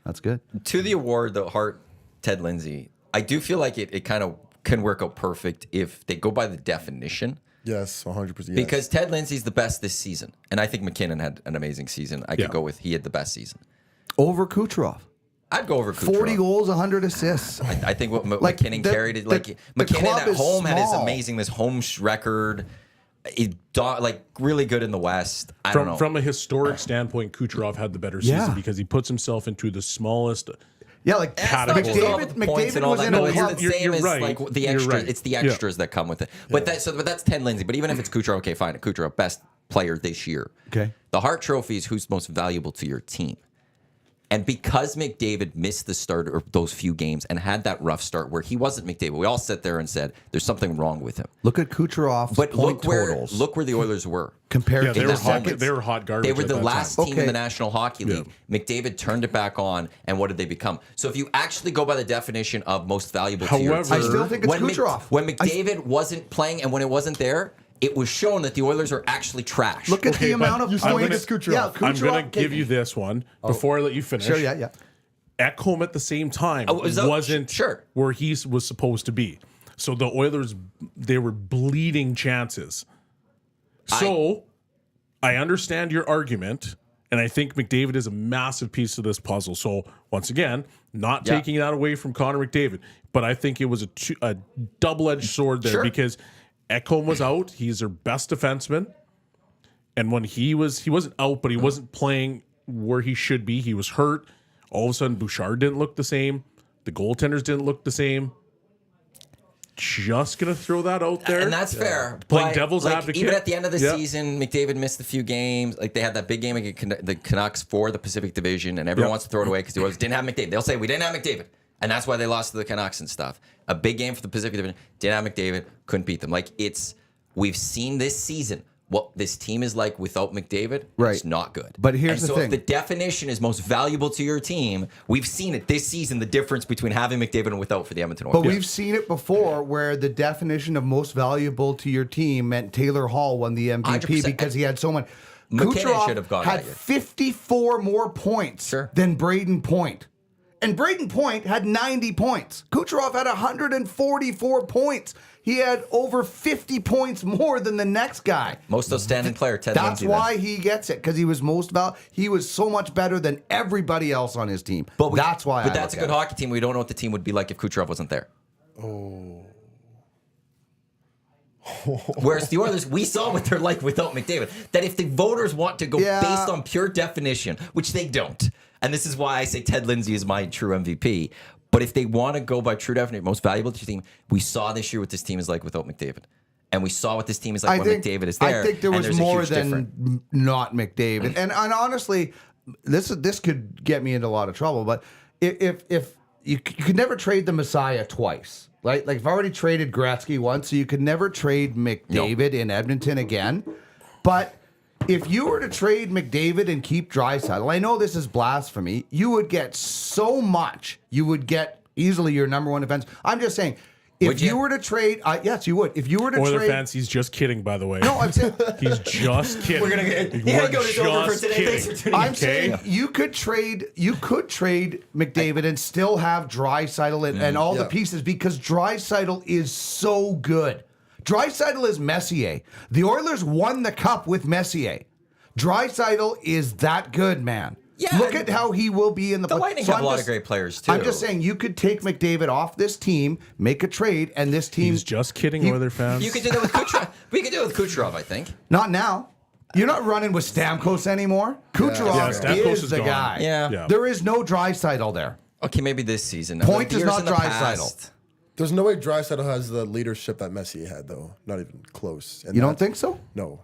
that's good. To the award, the Hart, Ted Lindsay, I do feel like it kind of can work out perfect if they go by the definition. Yes, 100%. Yes. Because Ted Lindsay's the best this season. And I think McKinnon had an amazing season. I Yeah. could go with he had the best season. Over Kucherov. I'd go over Kucherov. 40 goals, 100 assists. I think what Like, McKinnon carried it. Like the McKinnon club at is home had his small. amazing this home record. Like really good in the West. I don't know. From a historic standpoint, Kucherov had the better Yeah. season because he puts himself into the smallest. Yeah, like It's not just all about the points and all was that. in No, a it's club. the You're- same you're as right. like the You're extra. right. It's the Yeah. extras that come with it. But that's Ted Lindsay. But even if it's Kucherov, okay, fine. Kucherov, best player this year. Okay. The Hart Trophy is who's most valuable to your team. And because McDavid missed the start of those few games and had that rough start where he wasn't McDavid, we all sat there and said there's something wrong with him. Look at Kucherov's But point totals look where the Oilers were. compared Yeah, to they In were the hot. seconds. They were hot garbage. They were at the that last time. team in Okay. the National Hockey League. McDavid turned it back on, and what did they become? So if you actually go by the definition of most valuable to your However- team, I still think it's Kucherov. when McDavid wasn't playing and when it wasn't there, it was shown that the Oilers are actually trash. Look at Okay, the amount but of you still points. think it's Kucherov. Yeah, I'm going Kucherov. to give you this one before I let you finish. Sure, yeah. Ekholm at the same time wasn't where he was supposed to be. So the Oilers, they were bleeding chances. So I understand your argument, and I think McDavid is a massive piece of this puzzle. So once again, not taking that away from Connor McDavid, but I think it was a double-edged sword there because Ekholm was out. He's their best defenseman. And when he wasn't out, but he wasn't playing where he should be. He was hurt. All of a sudden, Bouchard didn't look the same. The goaltenders didn't look the same. Just going to throw that out there. And that's fair. Playing devil's advocate. Even at the end of the season, McDavid missed a few games. Like, they had that big game against the Canucks for the Pacific Division, and everyone wants to throw it away because the Oilers didn't have McDavid. They'll say, we didn't have McDavid. And that's why they lost to the Canucks and stuff. A big game for the Pacific Division. Didn't have McDavid. Couldn't beat them. Like, we've seen this season what this team is like without McDavid. It's not good. But here's the thing. If the definition is most valuable to your team, we've seen it this season, the difference between having McDavid and without for the Edmonton Oilers. But we've seen it before where the definition of most valuable to your team meant Taylor Hall won the MVP 100%. because he had so much. McKinnon should have gone had that year. 54 more points than Braden Point. And Braden Point had 90 points. Kucherov had 144 points. He had over 50 points more than the next guy. Most outstanding player, Ted That's Lindsay. why he gets it, because he was he was so much better than everybody else on his team. That's why. But that's a good hockey team. We don't know what the team would be like if Kucherov wasn't there. Whereas the Oilers, we saw what they're like without McDavid. That if the voters want to go based on pure definition, which they don't, and this is why I say Ted Lindsay is my true MVP. But if they want to go by true definition, most valuable to your team, we saw this year what this team is like without McDavid. And we saw what this team is like when McDavid is there. I think there was more than not McDavid. And honestly, this could get me into a lot of trouble. But if you could never trade the Messiah twice. Like I've already traded Gretzky once, so you could never trade McDavid in Edmonton again. But if you were to trade McDavid and keep Draisaitl, I know this is blasphemy, you would get so much. You would get easily your number one defense. I'm just saying, if you were to trade, yes, you would. If you were to Oiler trade, fans, he's just kidding, by the way. No, I'm saying he's just kidding. We're gonna get over for today. Thanks for tuning in. I'm saying you could trade McDavid and still have Draisaitl and all the pieces because Draisaitl is so good. Draisaitl is Messier. The Oilers won the cup with Messier. Draisaitl is that good, man. Yeah, look at how he will be in the. The Lightning have a lot of great players too. I'm just saying you could take McDavid off this team, make a trade, and this team. He's just kidding, Oilers fans. You could do that with Kucherov. We could do it with Kucherov, I think. Not now. You're not running with Stamkos anymore. Kucherov Stamkos is the gone. guy. Yeah. There is no Draisaitl there. Okay, maybe this season. Point The is years not in the Draisaitl. past- There's no way Draisaitl has the leadership that Messier had, though. Not even close. And You don't think so? No.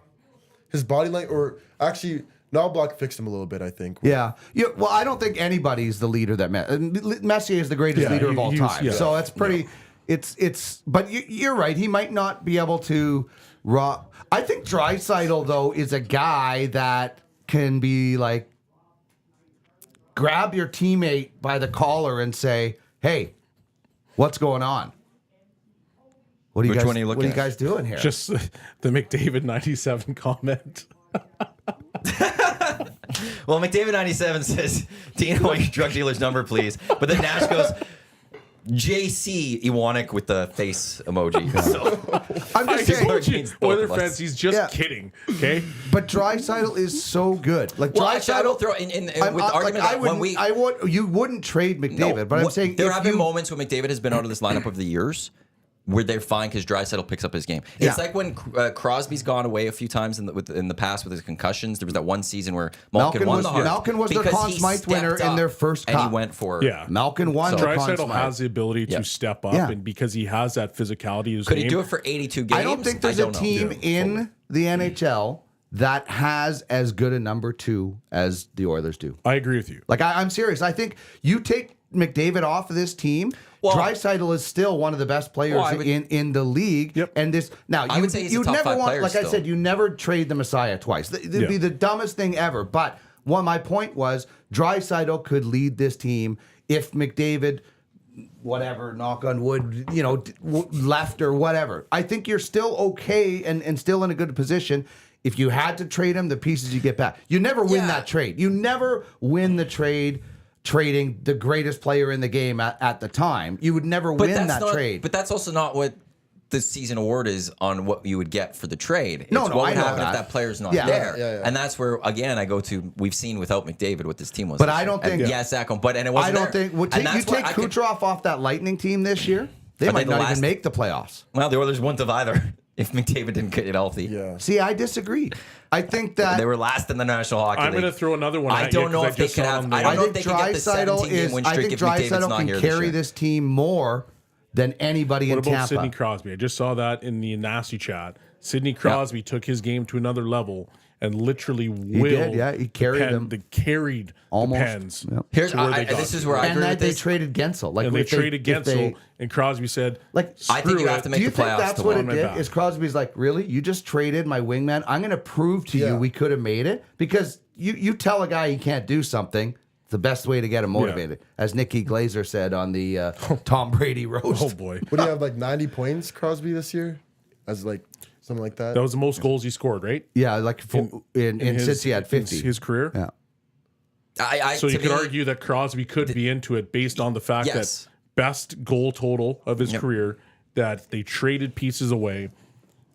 His body language, or actually, Knoblauch fixed him a little bit, I think. Yeah. Well, I don't think anybody's the leader that Messier is the greatest leader of all time. So it's pretty. It's. But you're right. He might not be able to. I think Draisaitl though is a guy that can be like grab your teammate by the collar and say, "Hey, what's going on? What are you Which guys? one are you looking what are you at? guys doing here?" Just the McDavid 97 comment. Well, McDavid 97 says, Dino, your drug dealer's number, please. But then Nash goes, JC Iwanyk with the face emoji. So, I'm just saying. Oiler fans, he's just kidding. Okay, But Draisaitl is so good. Like well, actually, I Draisaitl don't throw in with the argument that when we. you wouldn't trade McDavid, but I'm saying there have been moments when McDavid has been out of this lineup over the years where they're fine because Draisaitl picks up his game. It's like when Crosby's gone away a few times in the past with his concussions. There was that one season where Malkin won the Hart. Malkin was their because Conn he Smythe winner stepped in their up first and cup. he went for Malkin won the Conn Draisaitl Smythe. has the ability to step up, and because he has that physicality in his Could game. he do it for 82 games? I don't think there's a team in the NHL that has as good a number two as the Oilers do. I agree with you. Like I'm serious. I think you take McDavid off of this team. Draisaitl is still one of the best players in the league. Yep. And this now I would say he's a top never five want, player like I still. said, you never trade the Messiah twice. It'd be the dumbest thing ever. But my point was Draisaitl could lead this team if McDavid, whatever, knock on wood, left or whatever. I think you're still okay and still in a good position. If you had to trade him, the pieces you get back. You never win that trade. You never win the trade trading the greatest player in the game at the time. You would never win that trade. But that's also not what the season award is on what you would get for the trade. No, what would I know happen that. if that player's not Yeah. there. Yeah. And that's where, again, I go to, we've seen without McDavid what this team was. But this I year. don't think- And yes, Zach, but and it wasn't I don't there. think. Well, And you that's why take I could- Kucherov off that Lightning team this year, they Are might they the not last- even make the playoffs. Well, the Oilers wouldn't have either if McDavid didn't get healthy. Yeah. See, I disagree. I think that They were last in the National Hockey I'm League. going to throw another one. I at don't you, know 'cause if they just could saw have. on I the- don't I know if think they could get the 17 game win I streak think if McDavid's Draisaitl not can here carry this year. this team more than anybody What in about Tampa. Sidney Crosby? I just saw that in the nasty chat. Sidney Crosby took his game to another level and literally willed. did, he carried them. They carried Almost. the Pens. Yep. Here's to where they this got is to. where I And agree that with they this. traded Gensel. Like And they if traded if they- Gensel, and Crosby said, Like, I think you "Screw have it." to make do you the think playoffs that's to what win. it did? back. Is Crosby's like, really? You just traded my wingman? I'm going to prove to Yeah. you we could have made it because you tell a guy he can't do something. It's the best way to get him motivated, as Nikki Glazer said on the Tom Brady roast. Oh boy, What do you have, like 90 points, Crosby, this year? As like something like that? that was the most goals he scored, right? Yeah, like since he had 50. his career. Yeah. So you to could me- argue that Crosby could be into it based on the fact Yes. that best goal total of his Yep. career, that they traded pieces away,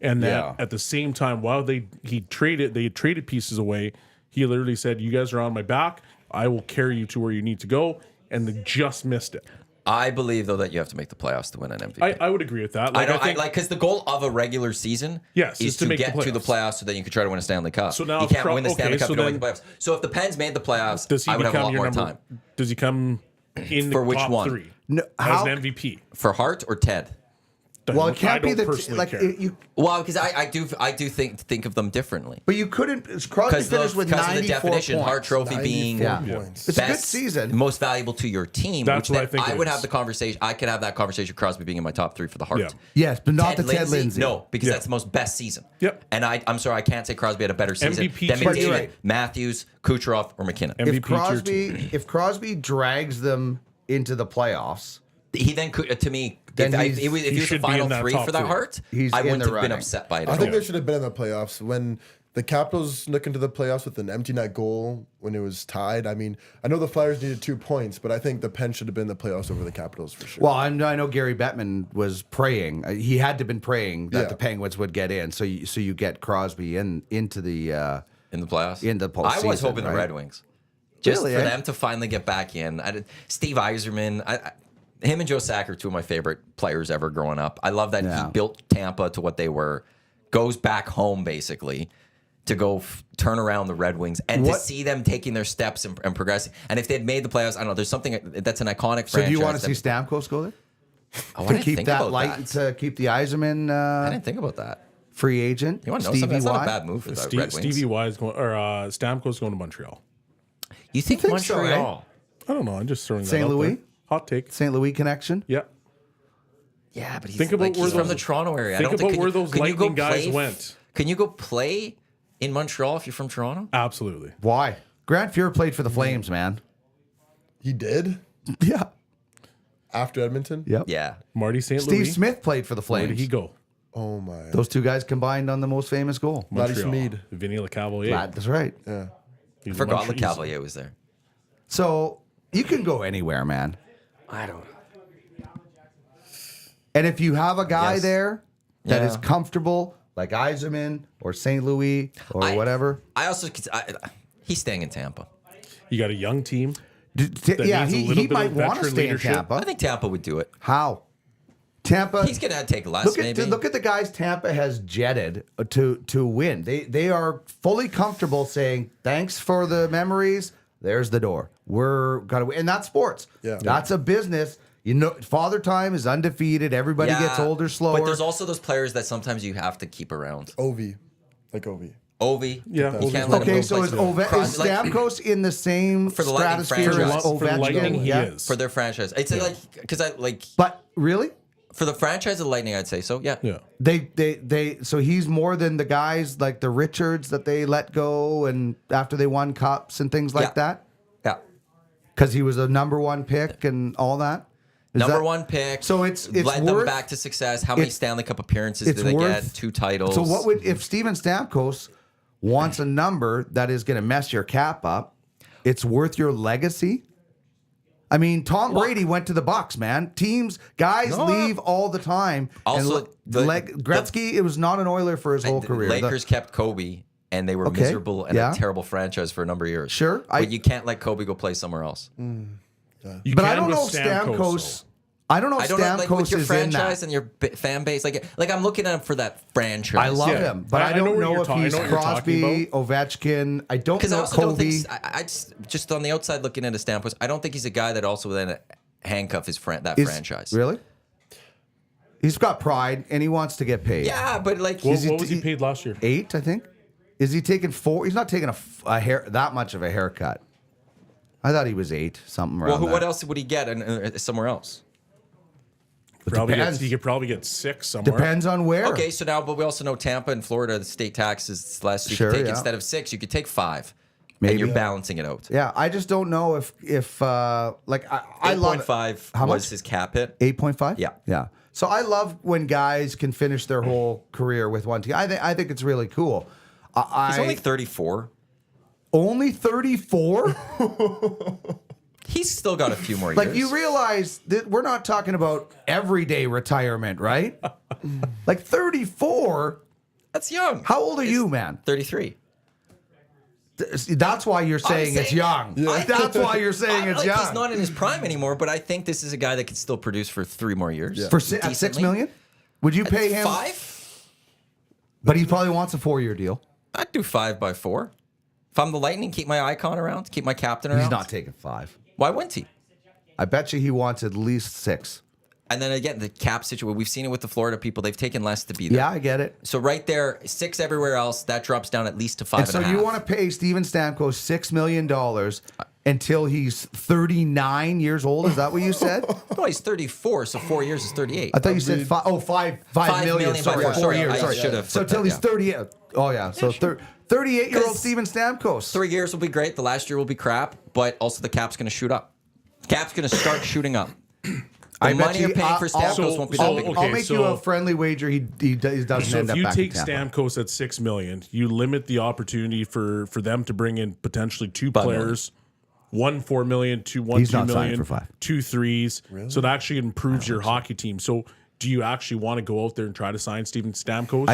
and that Yeah. at the same time while they traded pieces away, he literally said, "You guys are on my back. I will carry you to where you need to go," and they just missed it. I believe though that you have to make the playoffs to win an MVP. I would agree with that. I Like, don't I think like because the goal of a regular season Yes, is is to to make the get to the playoffs. playoffs so that you can try to win a Stanley Cup. So now you if can't win the Stanley okay, Cup so if you don't make the then- playoffs. So if the Pens made the playoffs, does he I would have a become lot your more number? time. Does he come in For the which top one? three No, as how- an MVP? For Hart or Ted? Well, it can't be I don't the personally like care. you. Well, because I do think of them differently. But you couldn't. Crosby finished with Because of 94 the definition, points. Hart Trophy 94 being Yeah. points. It's a good season. most valuable to your team. That's which what I then think it would is. have the conversation. I could have that conversation. Crosby being in my top 3 for the Hart. Yeah. Yes, but not the Ted Lindsay. No, because Yeah. that's the most best season. Yep. And I'm sorry, I can't say Crosby had a better season MVP than tier. But you're McDavid, right. Matthews, Kucherov, or McKinnon. MVP If Crosby drags them into the playoffs, He then could, to me, Then if he's- he was he the should be final in that 3 top for that three. Hart, He's I in wouldn't the have been running. upset by it. I at think all. they should have been in the playoffs when the Capitals snuck into the playoffs with an empty net goal when it was tied. I mean, I know the Flyers needed 2 points, but I think the Pens should have been in the playoffs over the Capitals for sure. well, I know Gary Bettman was praying. He had to been praying that Yeah. the Penguins would get in. So you get Crosby into the. in the playoffs. In the I was postseason, hoping the right? Red Wings, just Really, for eh? them to finally get back in. Steve Yzerman, him and Joe Sakic are 2 of my favorite players ever growing up. I love that Yeah. he built Tampa to what they were, goes back home basically to go turn around the Red Wings and to What- see them taking their steps and progressing. And if they'd made the playoffs, I don't know. There's something that's an iconic So franchise. do you want to see that- Stamkos go there Oh, I to didn't keep think that about light that. to keep the Eiserman I didn't think about that. free agent? You want to know something? That's not a Y? bad move for the Red Wings. Stevie Y is going, or Stamkos going to Montreal. You think, think so, eh? Montreal? I don't know. I'm just throwing that St. out Louis? there. Hot take. St. Louis connection. Yeah. Yeah, but he's, Think about like, where he's from those- the Toronto area. I think don't think, about can where you- those can you go Lightning guys play- went. Can you go play in Montreal if you're from Toronto? Absolutely. Why? Grant Fuhr played for the Flames, man. He did Yeah. after Edmonton? Yep. Yeah. Marty St. Steve Louis. Smith played for the Where Flames. did he go? Oh my. Those 2 guys combined on the most famous goal. Matty Montreal. Smead. Vinny Lecavalier. That's right. Yeah. He's I forgot Montreal- the Cavalier was there. So you can go anywhere, man. I don't. And if you have a guy Yes. there that is Yeah. comfortable, like Eiserman or St. Louis or whatever, I also he's staying in Tampa. You got a young team. yeah, needs a he little bit might of want to veteran stay leadership. in I Tampa. think Tampa would do it. How? Tampa. He's gonna take less, Look at maybe. look at the guys Tampa has jetted to win. They are fully comfortable saying thanks for the memories. There's the door. We're gonna win, and that's sports. Yeah. That's a business. You know, Father Time is undefeated. Everybody gets older slower. But there's also those players that sometimes you have to keep around. Ovi. Like Ovi. Ovi, Yeah, you can't let him okay, go so is, places. is Stamkos in the same For the Lightning stratosphere as franchise. For the Lightning, Ovechkin? he Yeah. is. for their franchise. It's like because I like But really, for the franchise of Lightning, I'd say so. Yeah. Yeah. they so he's more than the guys like the Richards that they let go and after they won cups and things like Yeah. that Yeah. because he was a number 1 pick and all that. Is Number that- 1 pick. So it's led them worth- back to success. How many it's- Stanley Cup appearances it's did they worth- get? 2 titles. So what would if Steven Stamkos wants a number that is going to mess your cap up? It's worth your legacy. I mean, Tom Brady went to the Bucks, man. Guys leave all the time. Also, Gretzky, it was not an Oiler for his whole career. Lakers kept Kobe, and they were miserable and a terrible franchise for a number of years. Sure. But you can't let Kobe go play somewhere else. But I don't know if Stamkos. I don't know if Stamkos with your is in franchise that. and your fan base. Like I'm looking at him for that franchise. I love him, but I don't know if he's Crosby, Ovechkin. I don't know also don't Kobe. think I just on the outside looking at his standpoint, I don't think he's a guy that also then handcuff his franchise. Really? He's got pride and he wants to get paid. Yeah, but like What was he paid last year? 8, I think. Is he taking 4? He's not taking a hair that much of a haircut. I thought he was 8, something around what that. else would he get somewhere else? He could probably get 6 somewhere. Depends on where. Okay, so now, but we also know Tampa and Florida, the state tax is less. You Sure, could take yeah. instead of 6, you could take 5, Maybe. and you're balancing it out. Yeah, I just don't know if like I love 8.5 How was much? his cap hit. 8.5. Yeah. Yeah. So I love when guys can finish their whole career with one team. I think it's really cool. He's only 34. Only 34. He's still got a few more years. Like, you realize that we're not talking about everyday retirement, right? Like 34. That's young. How old are you, man? 33. That's why you're saying it's young. That's why you're saying it's young. He's not in his prime anymore, but I think this is a guy that can still produce for 3 more years. Yeah. For at $6 million? Would you pay him 5? But he probably wants a 4-year deal. I'd do 5 by 4. If I'm the Lightning, keep my icon around, keep my captain around. He's not taking 5. Why wouldn't he? I bet you he wants at least 6. And then again, the cap situation, we've seen it with the Florida people. They've taken less to be there. Yeah, I get it. So right there, 6 everywhere else, that drops down at least to 5 And so you want to pay Steven Stamkos $6 million until he's 39 years old? Is that what you said? No, he's 34, so 4 years is 38. I thought you said 5 million. Sorry, by 4. 4 years. I Sorry. should have So flipped till that, he's 38. Oh, yeah. So 38-year-old Steven Stamkos. 3 years will be great. The last year will be crap, but also the cap's going to shoot up. Cap's going to start shooting up. The money you're paying for Stamkos won't be that big. I'll make you a friendly wager. He doesn't So end if up you back take in Tampa. Stamkos at $6 million, you limit the opportunity for them to bring in potentially 2 $5 players, one $4 million, one He's $2 not signing million, for 5. 2 threes. So that actually improves your hockey team. So do you actually want to go out there and try to sign Steven Stamkos?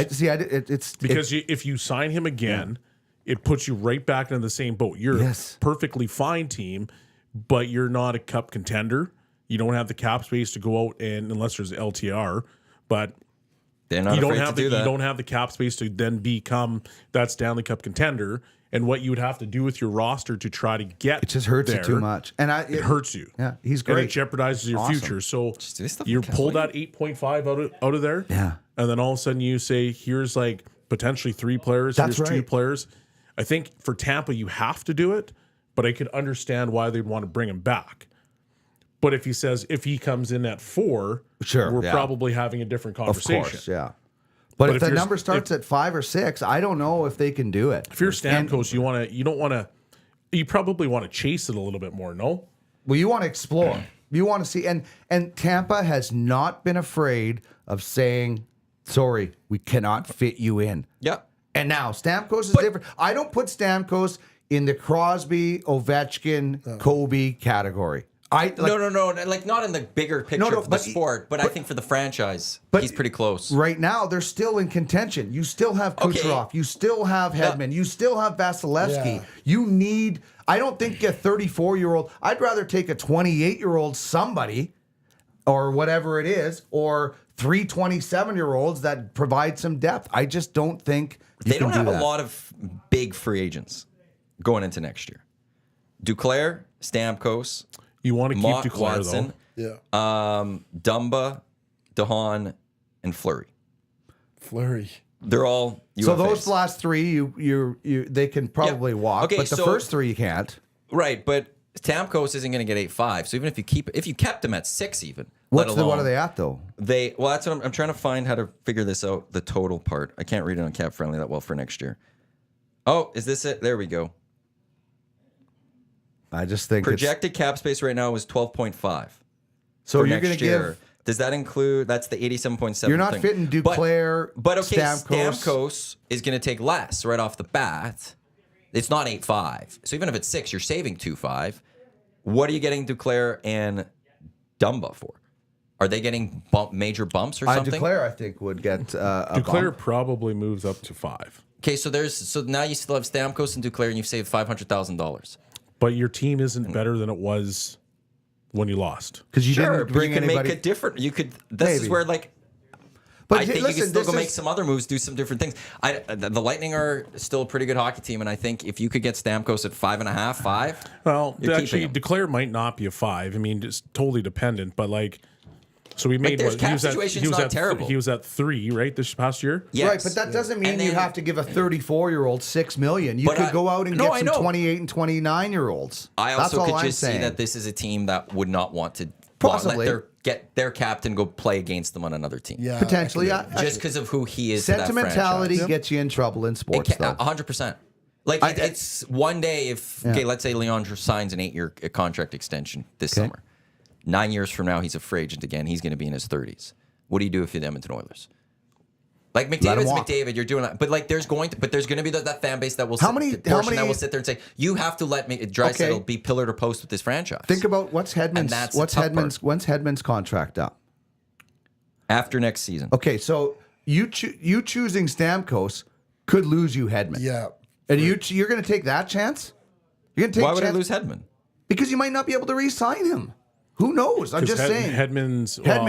If you sign him again, it puts you right back into the same boat. You're a perfectly fine team, but you're not a cup contender. You don't have the cap space to go out and unless there's LTR, but They're not you don't afraid have to do that. You don't have the cap space to then become that Stanley Cup contender. And what you would have to do with your roster to try to get It just hurts there, you too much. And it hurts you. Yeah, he's And great. it jeopardizes your Awesome. future. So do stuff you with pull Kelly. that 8.5 out of there. Yeah. And then all of a sudden you say, here's like potentially 3 players. That's here's 2 right. players. I think for Tampa, you have to do it, but I could understand why they'd want to bring him back. But if he comes in at 4, we're probably having a different conversation. Of course, yeah. But if the number starts at 5 or 6, I don't know if they can do it. If you're Stamkos, you probably want to chase it a little bit more, no? Well, you want to explore. You want to see, and Tampa has not been afraid of saying, "Sorry, we cannot fit you in." Yep. And now Stamkos is different. I don't put Stamkos in the Crosby, Ovechkin, Kobe category. No. Like not in the bigger picture of the sport, but I think for the franchise, he's pretty close. Right now, they're still in contention. You still have Kucherov. You still have Hedman. You still have Vasilevsky. Yeah. You need... I don't think a 34-year-old... I'd rather take a 28-year-old somebody or whatever it is, or 3 27-year-olds that provide some depth. I just don't think They don't have a lot of big free agents going into next year. Duclair, Stamkos... You want to keep Mott, Duclair, Watson, though. Yeah. Dumba, DeHaan, and Fleury. They're all UFAs. So those last 3, they can probably walk, Okay, but the so- first 3 you can't. Right, but Stamkos isn't going to get 8.5. So even if you kept him at 6 even, What are they at, though? that's what I'm trying to find how to figure this out, the total part. I can't read it on Cap Friendly that well for next year. Oh, is this it? There we go. I just think Projected cap space right now is 12.5. So for you're going next to year. give... Does that include? That's the 87.7. You're not fitting Duclair, but okay, Stamkos. Stamkos is going to take less right off the bat. It's not 8.5. So even if it's 6, you're saving 2.5. What are you getting Duclair and Dumba for? Are they getting major bumps or something? Duclair, I think, would get a Duclair bump. probably moves up to 5. Okay, so now you still have Stamkos and Duclair, and you've saved $500,000. But your team isn't better than it was when you lost. Because you Sure, didn't but bring you can anybody. make it different. You could. This is Maybe. where like. But I think listen, you can still this go make is- some other moves, do some different things. The Lightning are still a pretty good hockey team, and I think if you could get Stamkos at 5.5, 5. Well, you're actually, keeping him. Duclair might not be a 5. I mean, it's totally dependent. But like, so we made their what? cap He was situation's not at terrible. He was at 3, right, this past year. Yes. Right, but that doesn't mean And you then- have to give a 34-year-old $6 million. You But could I- go out and No, get I some know. 28 and 29-year-olds. I That's also all could I'm just see saying. that this is a team that would not want to Possibly. get their captain go play against them on another team. Yeah, Potentially, Just because of who he is. to that sentimentality franchise. gets you in trouble in sports, though. 100%. Like it's one day if okay, let's say Leandro signs an 8-year contract extension this summer. 9 years from now, he's a free agent again. He's going to be in his 30s. What do you do if you're the Edmonton Oilers? Like him McDavid's walk. McDavid, you're doing that, but like there's going to be that fan base that will How many- that will sit there and say you have to let me Draisaitl be pillar to post with this franchise. Think about when's And that's the tough part. Hedman's contract up? After next season. Okay, so you choosing Stamkos could lose you Hedman. Yeah. And you're going to take that chance? You're going to take Why would I chance? lose Hedman? Because you might not be able to re-sign him. Who knows? I'm just saying. Hedman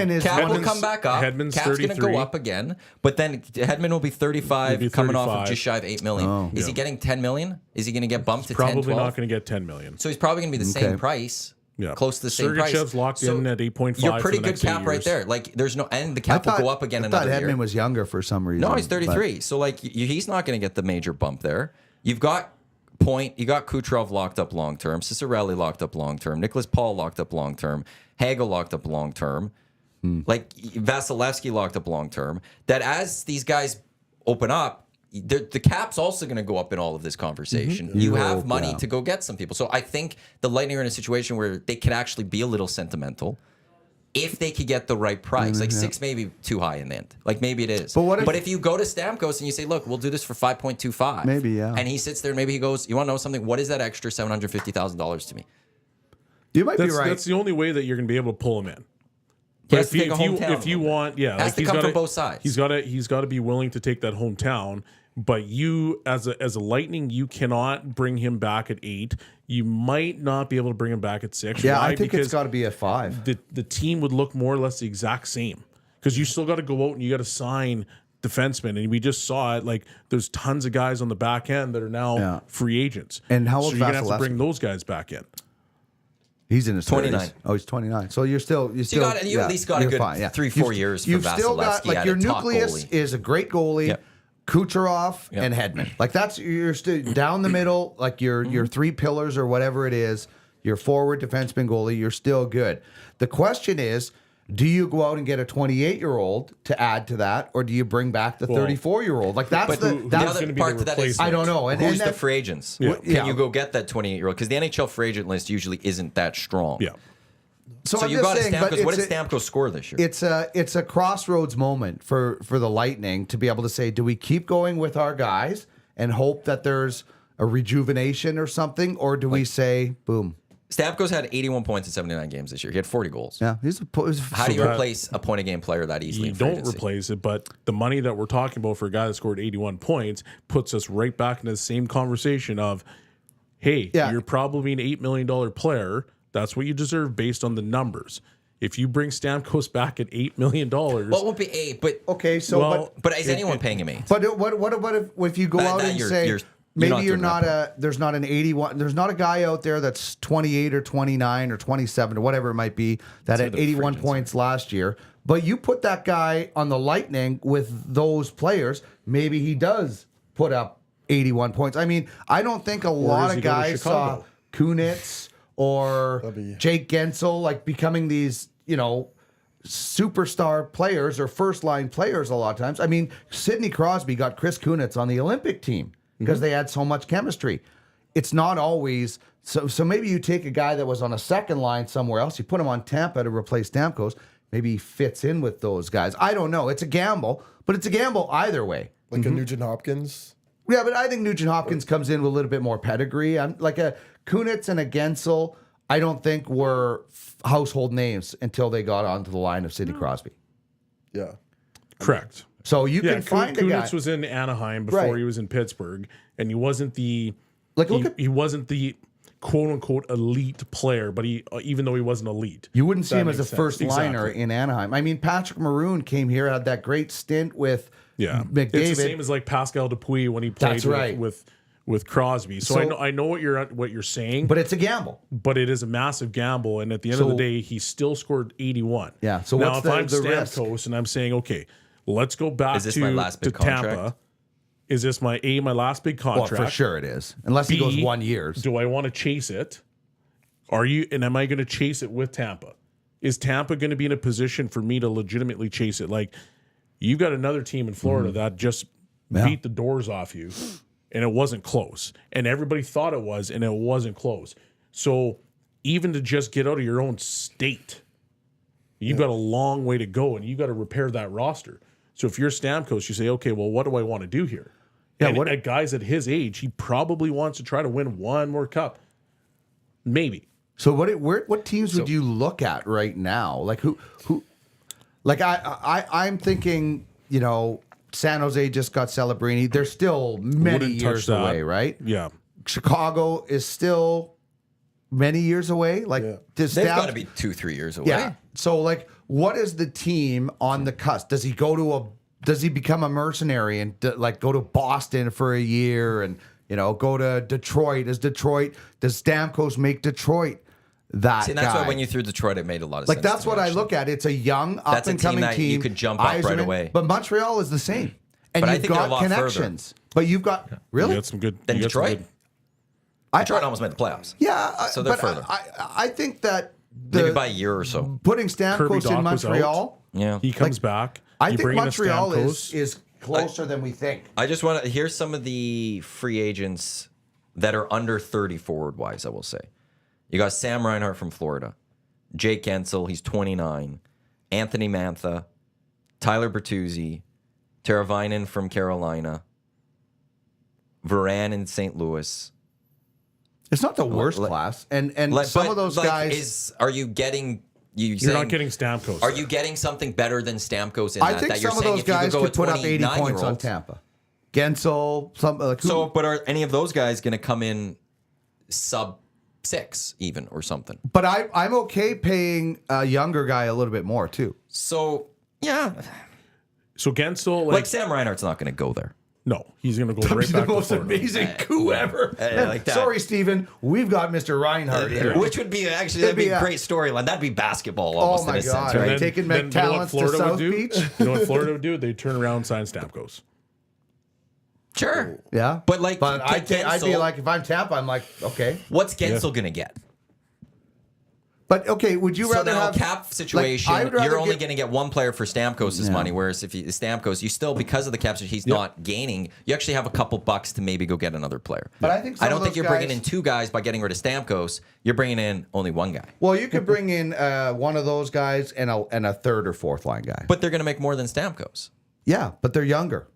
is Cap will Hedman's- come back up. Hedman's Cap's going to 33. go up again, but then Hedman will be 35, He'll be coming off 35. of just shy of $8 million. Is he getting 10 million? Is he going to get bumped to 10, Probably 12? not going to get 10 million. So he's probably going to be the same Okay. price. Yeah. Close to the same price. Sergachev's locked in at 8.5 You're pretty for the good next 8 cap right years. there. Like there's no, and the cap will go up again I thought another Hedman year. was younger for some reason. No, he's 33. So like he's not going to get the major bump there. You've got Point. You got Kucherov locked up long term. Cicerelli locked up long term. Nicholas Paul locked up long term. Hagel locked up long term. Like Vasilevsky locked up long term. That as these guys open up, the cap's also going to go up in all of this conversation. You have hope, money yeah. to go get some people. So I think the Lightning are in a situation where they could actually be a little sentimental. If they could get the right price, like 6 maybe too high in the end. Like maybe it is. But if you go to Stamkos and you say, look, we'll do this for 5.25. Maybe, yeah. And he sits there and maybe he goes, you want to know something? What is that extra $750,000 to me? You might be That's, right. that's the only way that you're going to be able to pull him in. He But has to take a hometown if you loan. want, yeah, Has to he's come gotta- from both sides. He's got to be willing to take that hometown. But you, as a Lightning, you cannot bring him back at 8. You might not be able to bring him back at 6. yeah, Why? I think Because it's got to be at 5. the team would look more or less the exact same because you still got to go out and you got to sign defensemen, and we just saw it. Like there's tons of guys on the back end that are now Yeah. free agents. And how old so you're gonna have to Vasilevsky? bring those guys back in. He's in his 29. 30s. Oh, he's 29. So you at least got a you're good fine, yeah. 3-4 years for You've still got Vasilevsky like at your a top nucleus goalie. is a great goalie, Yep. Kucherov and Hedman. Like that's you're still down the middle. Like your 3 pillars or whatever it is. Your forward, defenseman, goalie. You're still good. The question is, do you go out and get a 28-year-old to add to that, or do you bring back the 34-year-old? Like that's But the the that's other gonna be part the to that is replacement? I don't know. And who's the that- free agents? Yeah. Can you go get that 28-year-old? Because the NHL free agent list usually isn't that strong. Yeah. So I'm you just got saying, but Stamkos. What did it's a- Stamkos score this year? It's a crossroads moment for the Lightning to be able to say, do we keep going with our guys and hope that there's a rejuvenation or something, or do we say, boom? Stamkos had 81 points in 79 games this year. He had 40 goals. Yeah, How do you that- replace a point a game player that easily? You in free don't agency? replace it, but the money that we're talking about for a guy that scored 81 points puts us right back into the same conversation of, hey, Yeah. you're probably an $8 million player. That's what you deserve based on the numbers. If you bring Stamkos back at $8 million, Well, it won't be 8, but Okay, so Well, but is anyone paying him 8? but what if you go That- out that and you're- say you're maybe not you're doing not there's not an 81, there's not a guy out there that's 28 or 29 or 27 or whatever it might be that had the free 81 agency. points last year, but you put that guy on the Lightning with those players, maybe he does put up 81 points. I mean, I don't think a lot does he of go to guys saw Chicago? Kunitz or That'd be- Jake Gensel like becoming these, superstar players or first line players a lot of times. I mean, Sidney Crosby got Chris Kunitz on the Olympic team because they had so much chemistry. It's not always so maybe you take a guy that was on a second line somewhere else, you put him on Tampa to replace Stamkos, maybe he fits in with those guys. I don't know. It's a gamble, but it's a gamble either way. Like a Nugent Hopkins. Yeah, but I think Nugent Hopkins comes in with a little bit more pedigree. I'm like a Kunitz and a Gensel. I don't think were household names until they got onto the line of Sidney Crosby. Yeah. Correct. So you can find a guy. Kunitz was in Anaheim before he was in Pittsburgh, and he wasn't the he wasn't the quote unquote elite player, but he even though he wasn't elite, You wouldn't see That him as a makes sense. first liner Exactly. in Anaheim. I mean, Patrick Maroon came here, had that great stint with McDavid. It's the same as like Pascal Dupuis when he played That's right. with Crosby. So, I know what you're saying, But it's a gamble. but it is a massive gamble. And at the end of the day, he still scored 81. Yeah, so now what's if the- I'm the risk? Stamkos and I'm saying, okay, let's go back Is this to, my last to big contract? Tampa. Is this my last big Well, contract? for sure it is. Unless he goes B, 1 year. Do I want to chase it? Am I going to chase it with Tampa? Is Tampa going to be in a position for me to legitimately chase it? Like, you've got another team in Florida that just beat the doors off you, and it wasn't close. And everybody thought it was, and it wasn't close. So even to just get out of your own state, you've got a long way to go, and you got to repair that roster. So if you're Stamkos, you say, okay, well, what do I want to do here? Yeah, and what- at guys at his age, he probably wants to try to win one more cup. Maybe. So what teams would you look at right now? Like who like I'm thinking, San Jose just got Celebrini. They're still many Wouldn't touch years that. away, right? Yeah. Chicago is still many years away. Like They've got to be 2-3 years away. Yeah. So like what is the team on the cusp? Does he become a mercenary and go to Boston for a year and go to Detroit? Does Stamkos make Detroit that See, and that's guy? why when you threw Detroit, it made a lot of Like sense. that's to me, what I actually. look at. It's a young up That's a and team coming that team. you could jump up right Yzerman, away. But Montreal is the same, and But I you've think they're a got lot further. connections. But you've got really. You got some good. Then you got some Detroit? good- Detroit almost made the playoffs. Yeah, So they're but further. I think that Maybe by a year or so. putting Kirby Stamkos Dach in was Montreal. Yeah. He comes back. I You think bring in a Montreal Stamkos. is closer than we think. I just want to here's some of the free agents that are under 30 forward wise, I will say. You got Sam Reinhart from Florida, Jake Gensel, he's 29, Anthony Mantha, Tyler Bertuzzi, Teravainen from Carolina, Varane in St. Louis. It's not the worst class, and some of those guys. Are you getting You're not getting Stamkos. Are you getting something better than Stamkos in I that? think that you're some of saying those if you guys go could with put up 80 points on 29-year-olds? Tampa. Gensel, some like who- So, but are any of those guys going to come in sub 6 even or something? But I'm okay paying a younger guy a little bit more too. So, yeah. So Gensel, Like Sam Reinhart's not going to go there. no, he's going to go right He's back the to most Florida. amazing coup ever. like that. Sorry, Steven. We've got Mr. Reinhardt here. Which would be actually, that'd be a great storyline. That'd be basketball almost Oh my in a God. sense, right? Then- Taking you know McTallents what to Florida would South do? Beach? You know what Florida would do? They'd turn around and sign Stamkos. Sure. Yeah, But like, I'd be Gensel- like, if I'm Tampa, I'm like, okay. What's Gensel going to get? But okay, would you So rather now have cap situation, I would rather you're only get- going to get one player for Stamkos' money, whereas if you Stamkos, you still, because of the cap situation, he's not gaining. You actually have a couple bucks to maybe go get another player. But I think some I don't of think those you're bringing guys- in two guys by getting rid of Stamkos. You're bringing in only one guy. Well, you could bring in one of those guys and a third or fourth line guy. But they're going to make more than Stamkos. Yeah, but they're younger.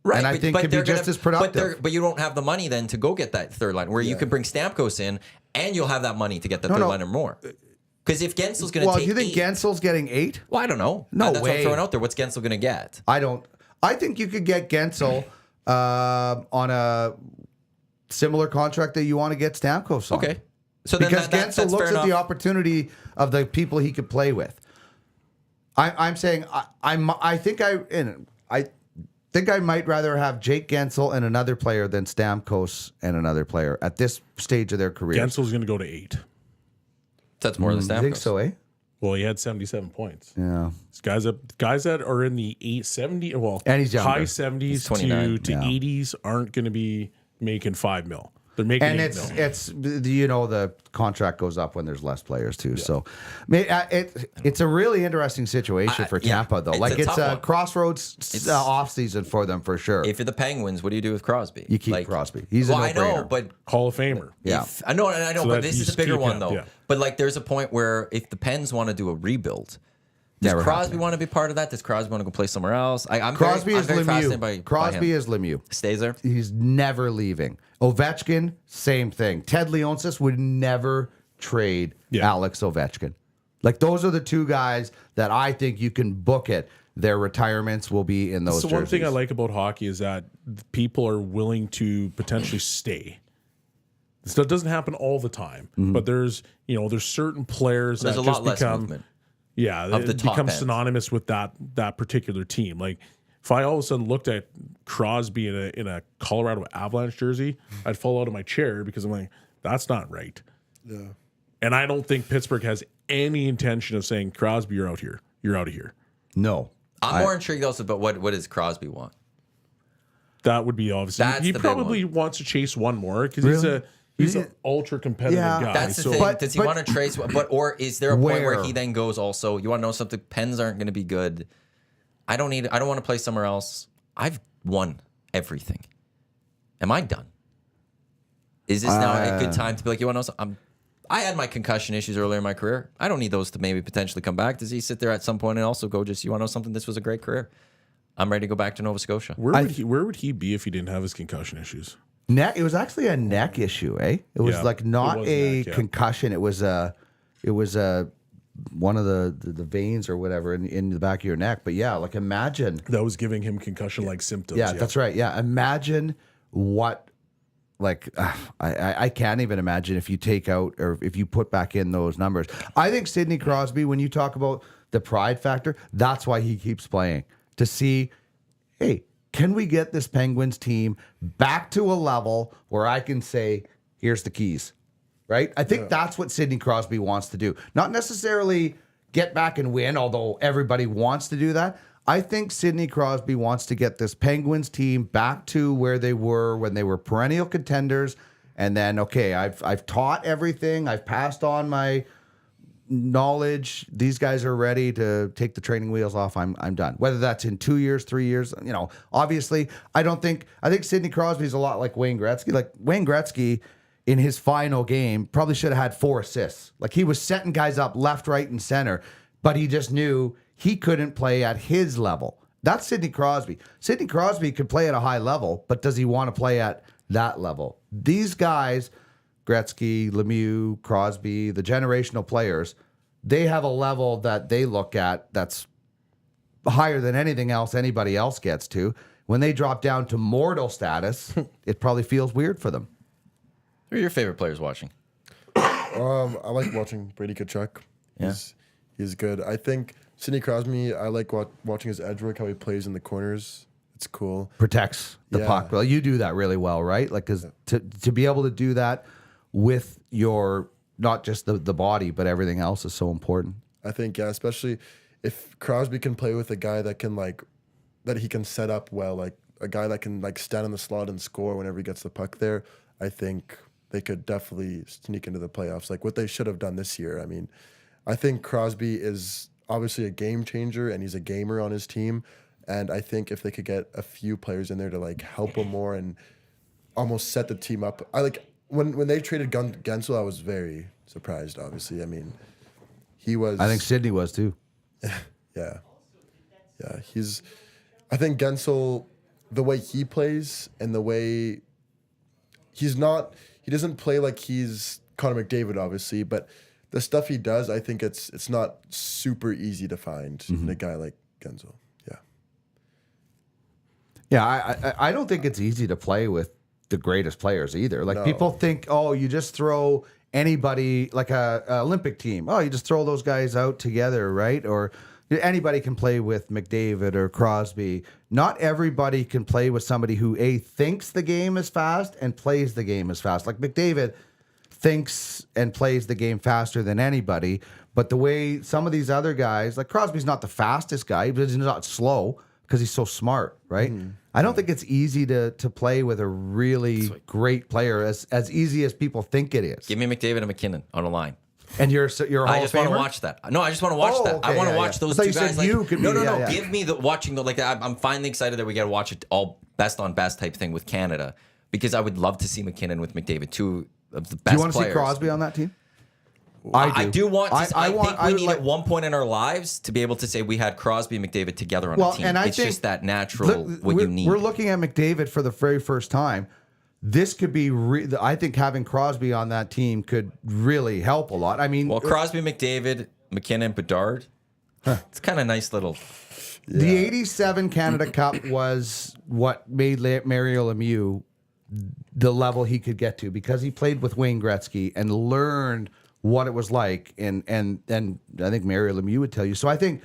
Right, And I think could be they're just as productive. But you don't have the money then to go get that third line, where you could bring Stamkos in, and you'll have that money to get the third no. line or more. Because if Gensel's going to Well, take you think 8, Gensel's getting 8? well, I don't know. No That's what way. I'm throwing out there. What's Gensel going to get? I don't. I think you could get Gensel on a similar contract that you want to get Stamkos on. Okay. So then Because that's Gensel looks fair at the enough. opportunity of the people he could play with. I'm saying I think I might rather have Jake Gensel and another player than Stamkos and another player at this stage of their career. Gensel's going to go to 8. That's more than Stamkos. I think so, eh? Well, he had 77 points. Yeah. Guys that are in the 870, well, And he's younger. high 70s 29. to 80s aren't going to be making $5 million. They're making And $8 million. it's the contract goes up when there's less players too. So it's a really interesting situation for yeah, Tampa though. it's Like a it's tough a one. crossroads off season for them for sure. If you're the Penguins, what do you do with Crosby? You keep Crosby. He's well, a I know, no-brainer. but Hall of Famer. Yeah. I know, So but that this you is a just bigger keep one him, though. yeah. But like, there's a point where if the Pens want to do a rebuild, does Never Crosby happening. want to be part of that? Does Crosby want to go play somewhere else? I'm Crosby very, is I'm very fascinated Lemieux. by Crosby him. is Lemieux. Stays there. He's never leaving. Ovechkin, same thing. Ted Leonsis would never trade Yeah. Alex Ovechkin. Like those are the two guys that I think you can book it. Their retirements will be in those So jerseys. one thing I like about hockey is that people are willing to potentially stay. So it doesn't happen all the time, but there's certain players There's that a just lot less become movement. yeah, of the it top becomes end. synonymous with that particular team. Like if I all of a sudden looked at Crosby in a Colorado Avalanche jersey, I'd fall out of my chair because I'm like, that's not right. Yeah. And I don't think Pittsburgh has any intention of saying, Crosby, you're out here. You're out of here. No. I'm more intrigued also about what does Crosby want? That would be obviously. That's He the big probably one. wants to chase one more because Really? he's an ultra competitive Yeah. guy. That's the so thing. But- Does he but- want to trace? Or is there a point where Where? he then goes? Also, you want to know something? Pens aren't going to be good. I don't want to play somewhere else. I've won everything. Am I done? Is this now a good time to be like, you want to know something? I had my concussion issues earlier in my career. I don't need those to maybe potentially come back. Does he sit there at some point and also go, just, you want to know something? This was a great career. I'm ready to go back to Nova Scotia. where would he be if he didn't have his concussion issues? Neck. It was actually a neck issue, eh? It was Yeah, like not it was a neck, yeah. concussion. It was one of the veins or whatever in the back of your neck. But yeah, like imagine. That was giving him concussion-like symptoms. Yeah, that's right. Yeah, imagine what. Like I can't even imagine if you take out or if you put back in those numbers. I think Sidney Crosby, when you talk about the pride factor, that's why he keeps playing to see, hey, can we get this Penguins team back to a level where I can say, here's the keys, right? I think that's what Sidney Crosby wants to do. Not necessarily get back and win, although everybody wants to do that. I think Sidney Crosby wants to get this Penguins team back to where they were when they were perennial contenders. And then, okay, I've taught everything. I've passed on my knowledge. These guys are ready to take the training wheels off. I'm done. Whether that's in 2 years, 3 years, obviously, I think Sidney Crosby's a lot like Wayne Gretzky. Like Wayne Gretzky in his final game probably should have had 4 assists. Like he was setting guys up left, right, and center, but he just knew he couldn't play at his level. That's Sidney Crosby. Sidney Crosby could play at a high level, but does he want to play at that level? These guys, Gretzky, Lemieux, Crosby, the generational players, they have a level that they look at that's higher than anything else anybody else gets to. When they drop down to mortal status, it probably feels weird for them. Who are your favorite players watching? I like watching Brady Tkachuk. Yeah. He's good. I think Sidney Crosby, I like watching his edge work, how he plays in the corners. It's cool. Protects the Yeah. puck. Well, you do that really well, right? Like, because to be able to do that with your, not just the body, but everything else is so important. I think, yeah, especially if Crosby can play with a guy that can that he can set up well, like a guy that can stand in the slot and score whenever he gets the puck there, I think they could definitely sneak into the playoffs, like what they should have done this year. I mean, I think Crosby is obviously a game changer and he's a gamer on his team. And I think if they could get a few players in there to help him more and almost set the team up. When they traded Gensel, I was very surprised, obviously. I mean, he was. I think Sidney was too. Yeah. I think Gensel, the way he plays and the way he doesn't play like he's Connor McDavid, obviously, but the stuff he does, I think it's not super easy to find in a guy like Gensel. Yeah. Yeah, I don't think it's easy to play with the greatest players either. Like No. people think, oh, you just throw anybody like a Olympic team. Oh, you just throw those guys out together, right? Or anybody can play with McDavid or Crosby. Not everybody can play with somebody who thinks the game is fast and plays the game as fast. Like McDavid thinks and plays the game faster than anybody, but the way some of these other guys, like Crosby's not the fastest guy, but he's not slow because he's so smart, right? I don't think it's easy to play with a really great player as easy as people think it is. Give me McDavid and McKinnon on a line. And you're a Hall I just of want to Famer? watch that. No, I just want to watch Oh, that. okay, I want to yeah, watch yeah. those I thought two you said guys. you could no. be- yeah. Give me watching I'm finally excited that we get to watch it all best on best type thing with Canada because I would love to see McKinnon with McDavid, two of the best. Do you want to players. see Crosby on that team? I do want to. I think we would need like- at one point in our lives to be able to say we had Crosby and McDavid together on Well, a team. and I It's think just that natural what we're, you need. We're looking at McDavid for the very first time. this could be. I think having Crosby on that team could really help a lot. I mean, Well, Crosby, McDavid, McKinnon, Bedard. It's kind of nice little. the '87 Canada Cup was what made Mario Lemieux the level he could get to because he played with Wayne Gretzky and learned what it was like. And I think Mario Lemieux would tell you. So I think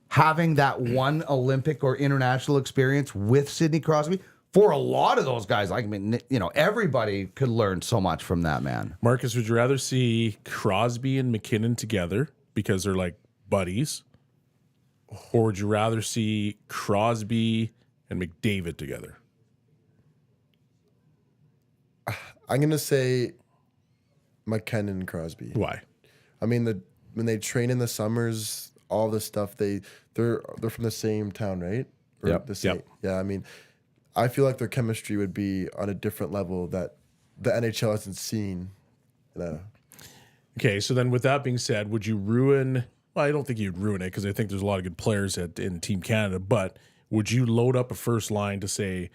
having that one Olympic or international experience with Sidney Crosby, for a lot of those guys, like, I mean, everybody could learn so much from that man. Marcus, would you rather see Crosby and McKinnon together because they're like buddies? Or would you rather see Crosby and McDavid together? I'm gonna say McKinnon and Crosby. Why? I mean, when they train in the summers, all the stuff they're from the same town, right? Or Yep. The same. Yep. Yeah. I mean, I feel like their chemistry would be on a different level that the NHL hasn't seen. Okay, so then with that being said, would you ruin... Well, I don't think you'd ruin it because I think there's a lot of good players in Team Canada, but would you load up a first line to say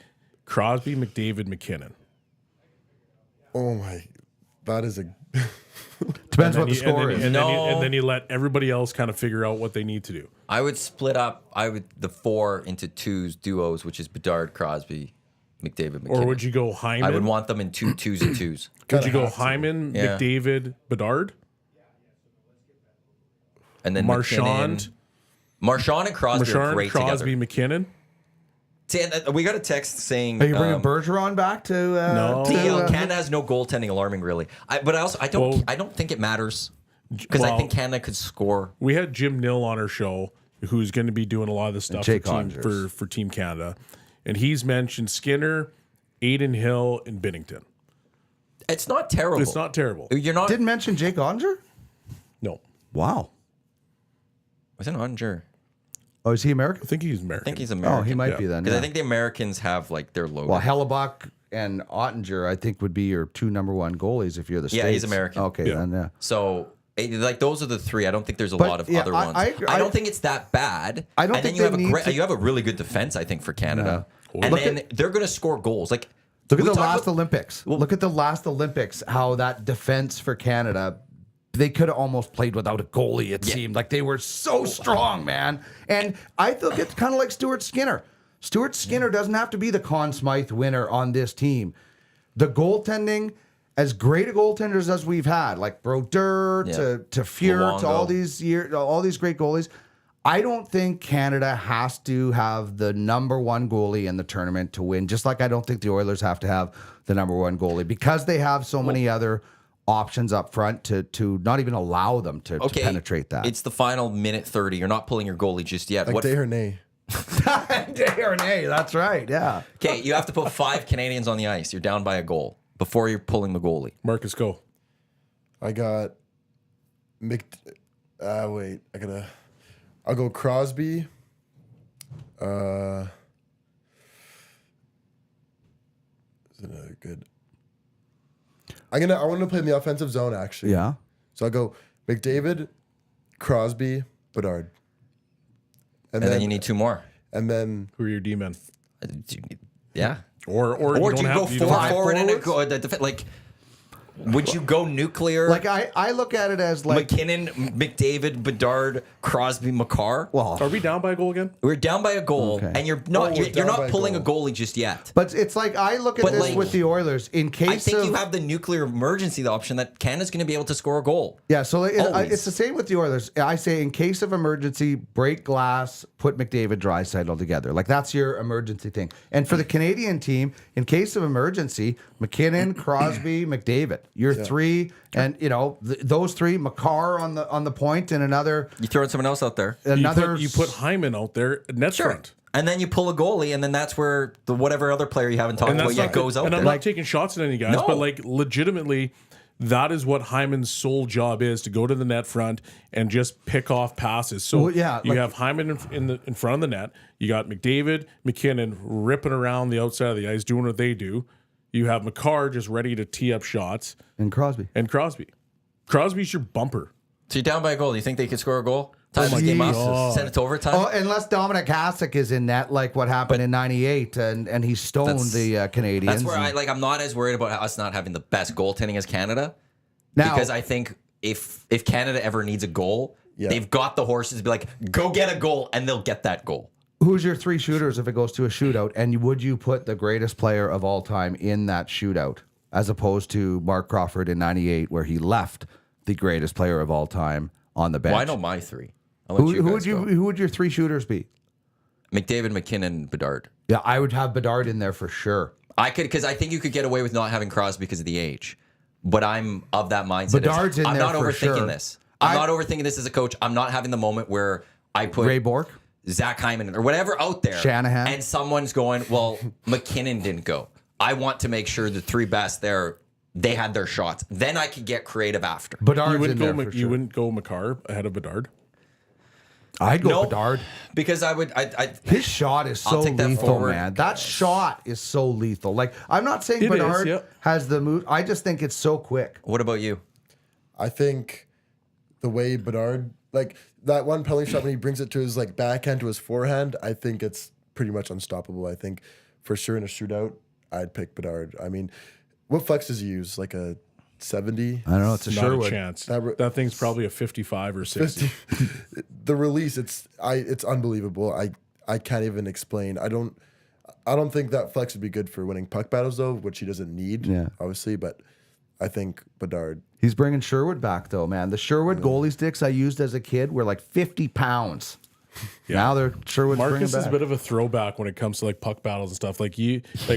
Crosby, McDavid, McKinnon? Oh my, that is a. Depends what the score is. And then you let everybody else kind of figure out what they need to do. I would split up. The 4 into duos, which is Bedard, Crosby, McDavid, McKinnon. Or would you go Hyman? I would want them in 2 twos and 2s. Would you go Hyman, Yeah. McDavid, Bedard? And then Marchand and Crosby are great Crosby, together. McKinnon? See, we got a text saying Are you bringing Bergeron back to? No. Canada has no goaltending, alarming really. I don't think it matters because I think Canada could score. We had Jim Nill on our show, who's going to be doing a lot of this stuff Jake for Team Canada, and he's mentioned Skinner, Aiden Hill, and Binnington. It's not terrible. It's not terrible. You're not. Didn't mention Jake Onger? No, Wow. Was it Onger? Oh, is he American? I think he's American. I think he's American. Oh, he might yeah. be then. Because Yeah. I think the Americans have like their logo. Well, Hellebuck and Ottinger, I think, would be your 2 number 1 goalies if you're the States. Yeah, he's American. Okay, Yeah. then yeah. So, like those are the 3. I don't think there's a But, lot of yeah, other I- ones. I- don't think it's that bad. I don't and think then they you need have to- you have a really good defense, I think, for Canada. And Look then they're going to score goals. Like Look at we the talk last about- Olympics. Look at the last Olympics, how that defense for Canada, they could have almost played without a goalie, it seemed. Like they were so strong, man. And I think it's kind of like Stuart Skinner. Stuart Skinner doesn't have to be the Conn Smythe winner on this team. The goaltending, as great a goaltenders as we've had, like Brodeur to Fuhr to all these great goalies, I don't think Canada has to have the number 1 goalie in the tournament to win, just like I don't think the Oilers have to have the number 1 goalie because they have so many other options up front to not even allow them to penetrate that. It's the final minute 30. You're not pulling your goalie just yet. Like Desharnais. Desharnais, that's right, yeah. Okay, you have to put 5 Canadians on the ice. You're down by a goal before you're pulling the goalie. Marcus, go. I got I'll go Crosby. Is another good. I want to play in the offensive zone actually. Yeah. So I'll go McDavid, Crosby, Bedard. And then you need 2 more. And then Who are your D-men? Yeah. Or do you go 4 have- forward and like would you go nuclear? Like I look at it as like McKinnon, McDavid, Bedard, Crosby, McCarr. well, Are we down by a goal again? We're down by a goal, Okay. and you're we're not down by a pulling a goal. goalie just yet. but it's like I look at But this like- with the Oilers in case I think of you have the nuclear emergency option that Canada's going to be able to score a goal. yeah. So Always. it's the same with the Oilers. I say in case of emergency, break glass, put McDavid, Draisaitl together. Like that's your emergency thing. And for the Canadian team, in case of emergency, McKinnon, Crosby, McDavid. Your 3, and those 3, McCarr on the point, and another. You throwing someone else out there, You put Hyman out there, net front. and then you pull a goalie, and then that's where the whatever other player you haven't talked And about that's yet not, goes out and there. I'm not taking shots at any guys, No. but like legitimately, that is what Hyman's sole job is, to go to the net front and just pick off passes. So Well, yeah, you like- have Hyman in front of the net. You got McDavid, McKinnon ripping around the outside of the ice, doing what they do. You have McCarr just ready to tee up shots, And Crosby. and Crosby. Crosby's your bumper. So you're down by a goal. Do you think they could score a goal? Tie this game up, God. send it to overtime. Oh, unless Dominic Hasek is in net, like what happened in '98, and he stoned the Canadians. That's where I'm not as worried about us not having the best goaltending as Canada. Now- Because I think if Canada ever needs a goal, Yeah. they've got the horses to be like, go get a goal, and they'll get that goal. Who's your 3 shooters if it goes to a shootout? And would you put the greatest player of all time in that shootout, as opposed to Mark Crawford in '98, where he left the greatest player of all time on the bench? Well, I know my 3. I'll let you guys go. Who would your 3 shooters be? McDavid, McKinnon, Bedard. Yeah, I would have Bedard in there for sure. I could, because I think you could get away with not having Crosby because of the age. But I'm of that mindset. Bedard's in I'm there not for overthinking sure. this. I'm not overthinking this as a coach. I'm not having the moment where I put Ray Bork? Zach Hyman or whatever out there. Shanahan. And someone's going, well, McKinnon didn't go. I want to make sure the 3 best there, they had their shots. Then I could get creative after. Bedard's You in wouldn't there go. for You sure. wouldn't go Makar ahead of Bedard. I'd go No, Bedard. because I would. His shot is so I'll take that lethal, forward. man. That shot is so lethal. Like, I'm not saying It is, Bedard yeah. has the move. I just think it's so quick. What about you? I think the way Bedard, like that one penalty shot when he brings it to his like backhand to his forehand, I think it's pretty much unstoppable. I think for sure in a shootout, I'd pick Bedard. I mean, what flex does he use? Like a 70? I don't know. It's a Not Sherwood. a chance. That That thing's probably a 55 or 60. The release, it's unbelievable. I can't even explain. I don't think that flex would be good for winning puck battles though, which he doesn't need, Yeah. obviously. But I think Bedard. He's bringing Sherwood back, though, man. The Sherwood goalie sticks I used as a kid were like 50 pounds. Now they're Sherwood's bringing Marcus is back. a bit of a throwback when it comes to like puck battles and stuff. Like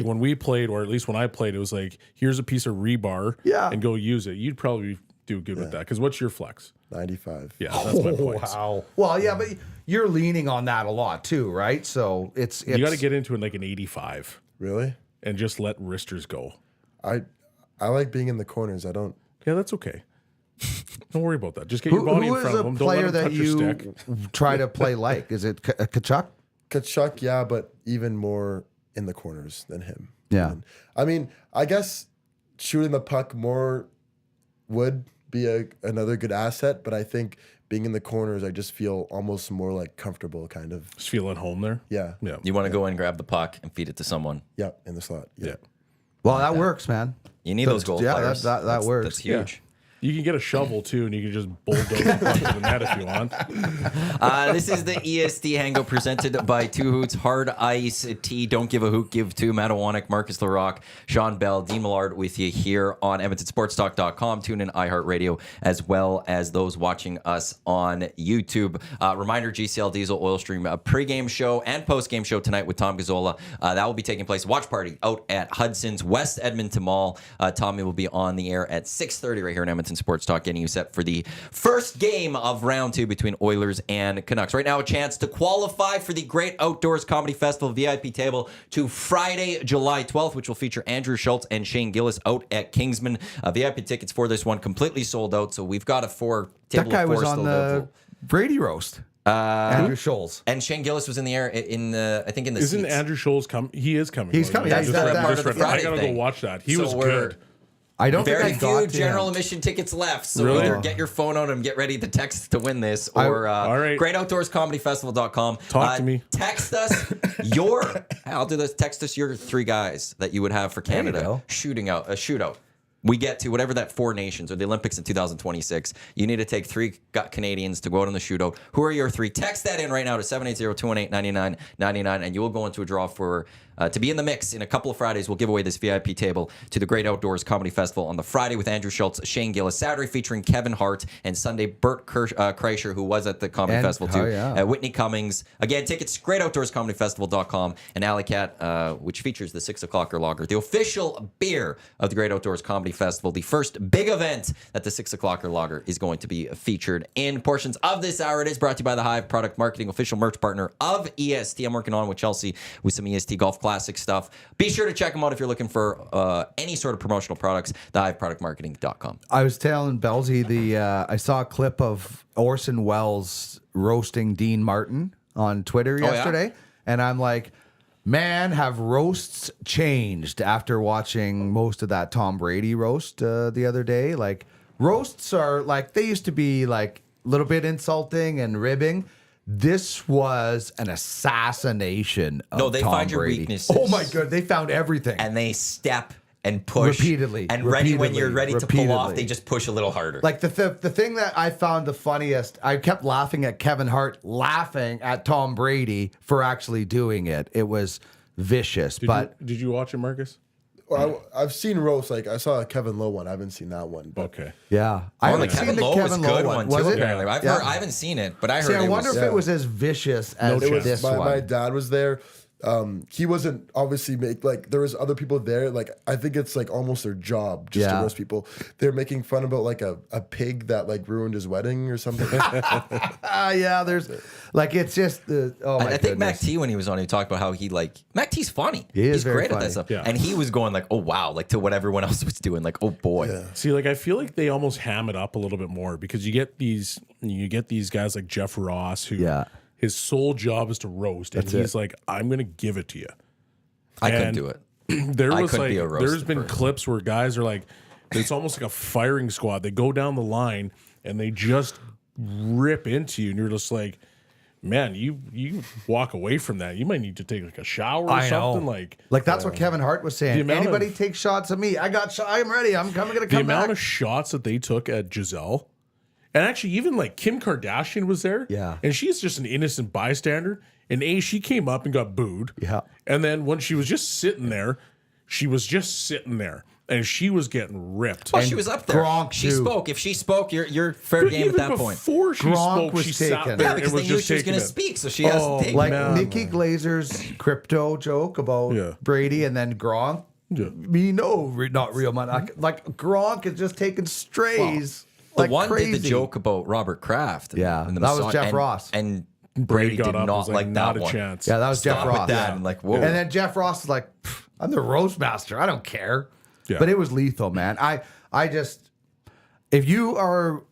when we played, or at least when I played, it was like, here's a piece of rebar, Yeah. and go use it. You'd probably do good with that. Because what's your flex? 95. Yeah, that's my point. Wow. Well, yeah, but you're leaning on that a lot too, right? So it's You got to get into it like an 85 Really? and just let wristers go. I like being in the corners. I don't. Yeah, that's okay. Don't worry about that. Just get your body who in is front a of them. Don't let player them that touch your you stick. try to play like? Is it Kachuk? Kachuk, yeah, but even more in the corners than him. Yeah. And, I mean, I guess shooting the puck more would be another good asset, but I think being in the corners, I just feel almost more like comfortable, kind of. Just feel at home there. Yeah. Yeah. You want to go and grab the puck and feed it to someone. Yeah, in the slot. Yeah. Well, that works, man. You need those goal yeah, players. that works. That's huge. You can get a shovel too, and you can just bulldoze the puck to the net if you want. This is the EST Hangout presented by Two Hoots Hard Ice Tea. Don't give a hoot, give two. Matt Iwanyk, Marcus Laraque, Shawn Belle, Dean Millard with you here on EdmontonSportsTalk.com. Tune in iHeartRadio as well as those watching us on YouTube. Reminder: GCL Diesel Oil Stream pregame show and postgame show tonight with Tom Gazzola. That will be taking place. Watch party out at Hudson's West Edmonton Mall. Tommy will be on the air at 6:30 right here in Edmonton Sports Talk, getting you set for the first game of round 2 between Oilers and Canucks. Right now, a chance to qualify for the Great Outdoors Comedy Festival VIP table to Friday, July 12th, which will feature Andrew Schultz and Shane Gillis out at Kingsman. VIP tickets for this one completely sold out, so we've got a table That guy of 4 was on still the available. Brady roast. Andrew Scholes. And Shane Gillis was in the air in the, I think in the Isn't seats. Andrew Scholes coming? He is coming. He's coming. Yeah, Just he's read- that- part just of the read- I Friday gotta thing. go watch that. He So was we're- good. I don't Very think I got few to general him. admission tickets left, so Really? either get your phone out and get ready to text to win this, or all right. greatoutdoorscomedyfestival.com. Talk to me. Text us I'll do this. Text us your 3 guys that you would have for you Canada go. shootout. We get to whatever that 4 nations or the Olympics in 2026. You need to take 3 Canadians to go out on the shootout. Who are your 3? Text that in right now to 780-218-9999, and you will go into a draw for to be in the mix. In a couple of Fridays, we'll give away this VIP table to the Great Outdoors Comedy Festival on the Friday with Andrew Schultz, Shane Gillis, Saturday featuring Kevin Hart, and Sunday Bert Kreischer, who was at the Comedy And- Festival too. oh, yeah. Whitney Cummings. Again, tickets, greatoutdoorscomedyfestival.com, and Alley Cat, which features the 6 O'Clocker Lager, the official beer of the Great Outdoors Comedy Festival, the first big event that the 6 O'Clocker Lager is going to be featured in. Portions of this hour, it is brought to you by the Hive Product Marketing, official merch partner of EST. I'm working on with Chelsea with some EST Golf Classic stuff. Be sure to check them out if you're looking for any sort of promotional products, thehiveproductmarketing.com. I was telling Belsey I saw a clip of Orson Welles roasting Dean Martin on Twitter yeah? yesterday, and I'm like, man, have roasts changed after watching most of that Tom Brady roast the other day? Like, roasts are like, they used to be like little bit insulting and ribbing. This was an assassination of No, they Tom find your Brady. weaknesses. Oh my god, they found everything. And they step and push Repeatedly. And when you're ready to pull off, Repeatedly. they just push a little harder. Like the thing that I found the funniest, I kept laughing at Kevin Hart, laughing at Tom Brady for actually doing it. It was vicious. Did you watch it, Marcus? Well, I've seen roast. Like I saw a Kevin Lowe one. I haven't seen that one. But Okay. yeah, I the haven't Kevin seen the Lowe Kevin was Lowe good one. one Was too. it? Apparently, I haven't seen it, but I heard See, I it wonder was. if it was as vicious as chance. this one. my dad was there. He wasn't obviously there was other people there. Like I think it's like almost their job just to Yeah. roast people. They're making fun about like a pig that like ruined his wedding or something. Yeah, there's like it's just oh my I think Mac goodness. T, when he was on, he talked about how he Mac T's funny. He is He's very great at funny. that stuff. Yeah. And he was going like, oh wow, like to what everyone else was doing. Like, oh boy. See, like I feel like they almost ham it up a little bit more because you get these guys like Jeff Ross who Yeah. his sole job is to roast, and he's like, I'm gonna give it to you. I couldn't And do it. There I was couldn't like be a roasted there's been person. clips where guys are like, it's almost like a firing squad. They go down the line and they just rip into you, and you're just like, man, you walk away from that. You might need to take like a shower or something. Like that's what Kevin Hart was saying. amount Anybody of- take shots at me? I'm ready. I'm gonna the come amount back. of shots that they took at Giselle, and actually even like Kim Kardashian was there. Yeah. And she's just an innocent bystander. And she came up and got booed. Yeah. And then when she was just sitting there, she was just sitting there and she was getting ripped. Well, she was up there. Gronk, she too. spoke. If she spoke, you're fair But game at even that point. before she Gronk spoke, was she sat taken. there Yeah, and because was they knew just she was taking going to it. speak, so she has to take Like it. Nikki Glazer's crypto joke about Yeah. Brady and then Gronk. Yeah. Me no, not real money. Like Gronk is just taking strays. The like one crazy. did the joke about Robert Kraft. Yeah, and the that was massage- Jeff and- Ross. And Brady Brady got did up and not was like not that a one. chance. Yeah, that was Jeff Stop Ross. with that. Yeah. And like, whoa. And then Jeff Ross is like, I'm the roast master. I don't care. Yeah. But it was lethal, man. I just, if you are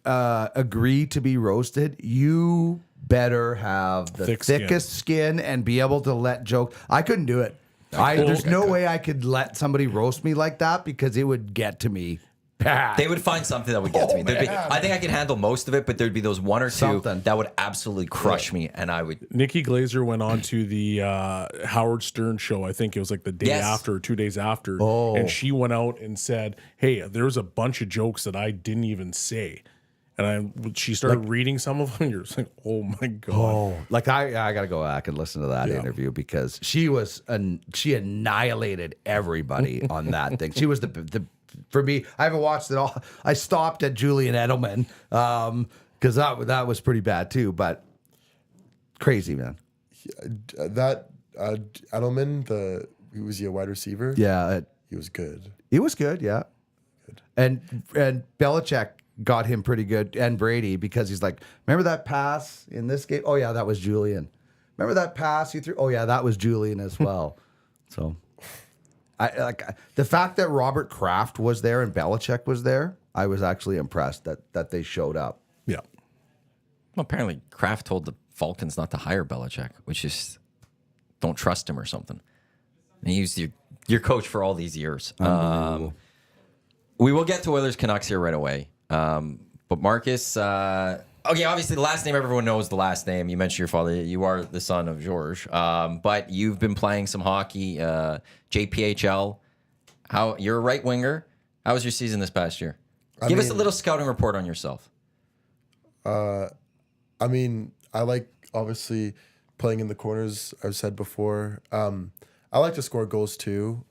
agree to be roasted, you better have the Thick skin. thickest skin and be able to let joke. I couldn't do it. There's no way I could let somebody roast me like that because it would get to me bad. They would find something that would get to me. There'd be, I think I could handle most of it, but there'd be those one or two Something. that would absolutely crush me, and I would. Nikki Glazer went on to the Howard Stern show. I think it was like the day Yes. after or 2 days after. Oh. And she went out and said, hey, there's a bunch of jokes that I didn't even say. And she started reading some of them. And you're just like, oh my God. Oh, like I got to go back and listen to that interview because she annihilated everybody on that thing. She was the for me. I haven't watched it all. I stopped at Julian Edelman because that was pretty bad too. But crazy, man. That Edelman, who was he, a wide receiver? Yeah, He was good. he was good. Yeah, and Belichick got him pretty good, and Brady, because he's like, remember that pass in this game? Oh yeah, that was Julian. Remember that pass you threw? Oh yeah, that was Julian as well. So, I like the fact that Robert Kraft was there and Belichick was there. I was actually impressed that they showed up. Yeah. Well, apparently, Kraft told the Falcons not to hire Belichick, which is don't trust him or something. And he was your coach for all these years. We will get to Oilers Canucks here right away. But Marcus, okay, obviously the last name everyone knows the last name. You mentioned your father. You are the son of George. But you've been playing some hockey, JPHL. You're a right winger. How was your season this past year? Give us a little scouting report on yourself. I mean, I like obviously playing in the corners. I've said before. I like to score goals too.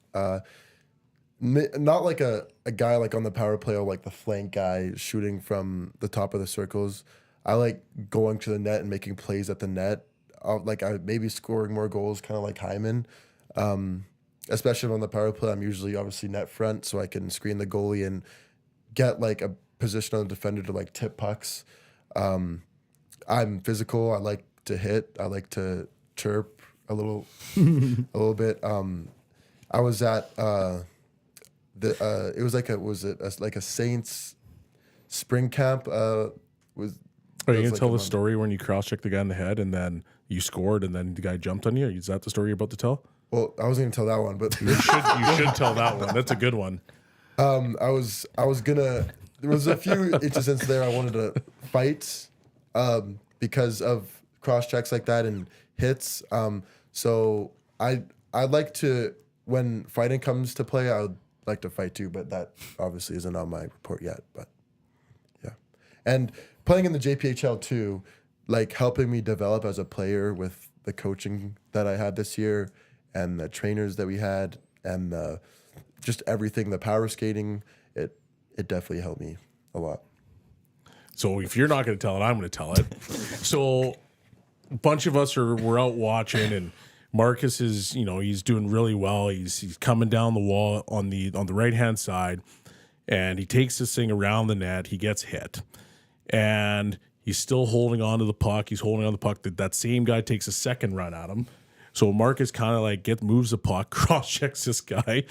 Not like a guy like on the power play or like the flank guy shooting from the top of the circles. I like going to the net and making plays at the net. I maybe scoring more goals, kind of like Hyman. Especially on the power play, I'm usually obviously net front, so I can screen the goalie and get like a position on the defender to like tip pucks. I'm physical. I like to hit. I like to chirp a little bit. I was at it was like a Saints spring camp. Are you going to tell the story when you cross-checked the guy in the head and then you scored and then the guy jumped on you? Is that the story you're about to tell? Well, I wasn't going to tell that one, but You should tell that one. That's a good one. I was gonna. There was a few instances there I wanted to fight, because of cross checks like that and hits. So I'd like to, when fighting comes to play, I would like to fight too, but that obviously isn't on my report yet. But yeah, and playing in the JPHL too, like helping me develop as a player with the coaching that I had this year and the trainers that we had and just everything, the power skating, it definitely helped me a lot. So if you're not going to tell it, I'm going to tell it. So a bunch of us we're out watching, and Marcus is, he's doing really well. He's coming down the wall on the right hand side, and he takes this thing around the net. He gets hit, and he's still holding on to the puck. He's holding on to the puck. That same guy takes a second run at him. So Marcus kind of like moves the puck, cross checks this guy.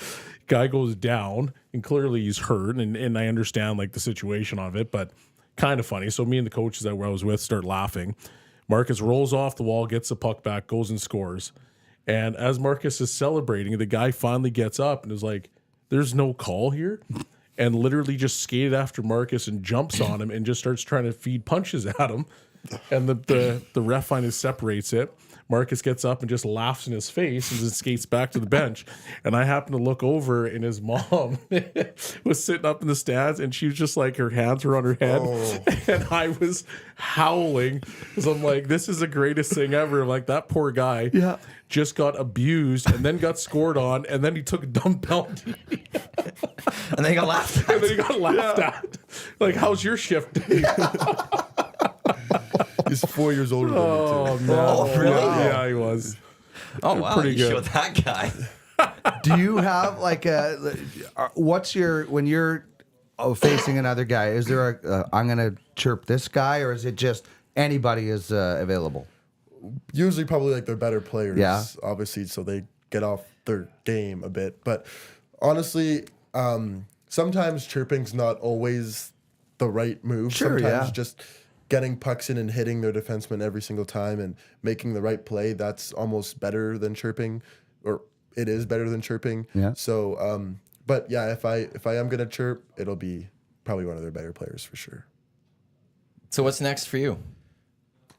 Guy goes down, and clearly he's hurt. And I understand like the situation of it, but kind of funny. So me and the coaches that I was with start laughing. Marcus rolls off the wall, gets the puck back, goes and scores. And as Marcus is celebrating, the guy finally gets up and is like, "There's no call here," and literally just skated after Marcus and jumps on him and just starts trying to feed punches at him. And the ref finally separates it. Marcus gets up and just laughs in his face and then skates back to the bench. And I happen to look over, and his mom was sitting up in the stands, and she was just like, her hands were on her head. Oh. And I was howling because I'm like, this is the greatest thing ever. I'm like, that poor guy just got abused and then got scored on, and then he took a dumb penalty. And then he got laughed at. And then he got laughed at. Like, how's your shift? He's 4 years older than me, too. Man. Oh, really? Yeah, he was. Oh, wow. Pretty You good. showed that guy. Do you have like when you're facing another guy, is there I'm going to chirp this guy, or is it just anybody is available? Usually probably like they're better players, obviously, so they get off their game a bit. But honestly, sometimes chirping's not always the right move. Sure, sometimes just getting pucks in and hitting their defenseman every single time and making the right play, that's almost better than chirping, or it is better than chirping. Yeah. So, but yeah, if I am gonna chirp, it'll be probably one of their better players for sure. So what's next for you?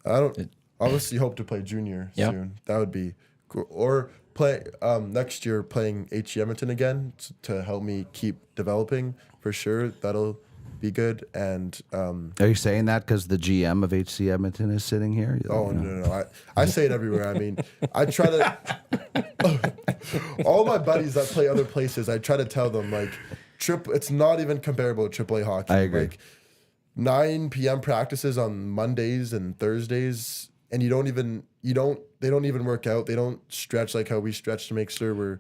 I don't obviously hope to play junior soon. That would be cool. Or play next year playing HC Edmonton again to help me keep developing for sure. That'll be good. And Are you saying that because the GM of HC Edmonton is sitting here? No. I say it everywhere. I mean, I try to all my buddies that play other places, I try to tell them like it's not even comparable to AAA hockey. I agree. Like 9 p.m. practices on Mondays and Thursdays, and they don't even work out. They don't stretch like how we stretch to make sure we're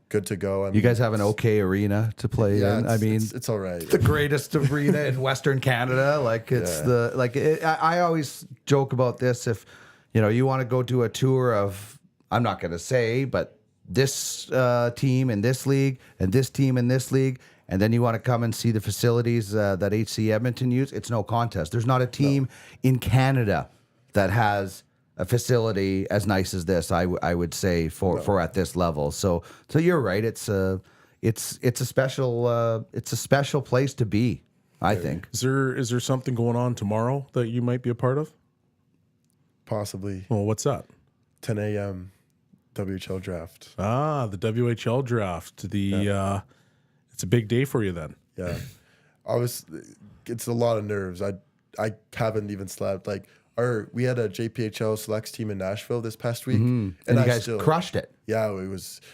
good to go. I mean, You guys have an okay arena to play in. I mean, it's all right. the greatest arena in Western Canada. Like it's I always joke about this. If you want to go do a tour of, I'm not going to say, but this team in this league and this team in this league, and then you want to come and see the facilities that HC Edmonton use, it's no contest. There's not a team in Canada that has a facility as nice as this. I would say for at this level. So you're right. It's a special place to be, I think. Is there something going on tomorrow that you might be a part of? Possibly. Well, what's that? 10 a.m. WHL draft. Ah, the WHL draft. It's a big day for you then. Yeah. It's a lot of nerves. I haven't even slept. Like we had a JPHL selects team in Nashville this past week, And you guys crushed it. Yeah,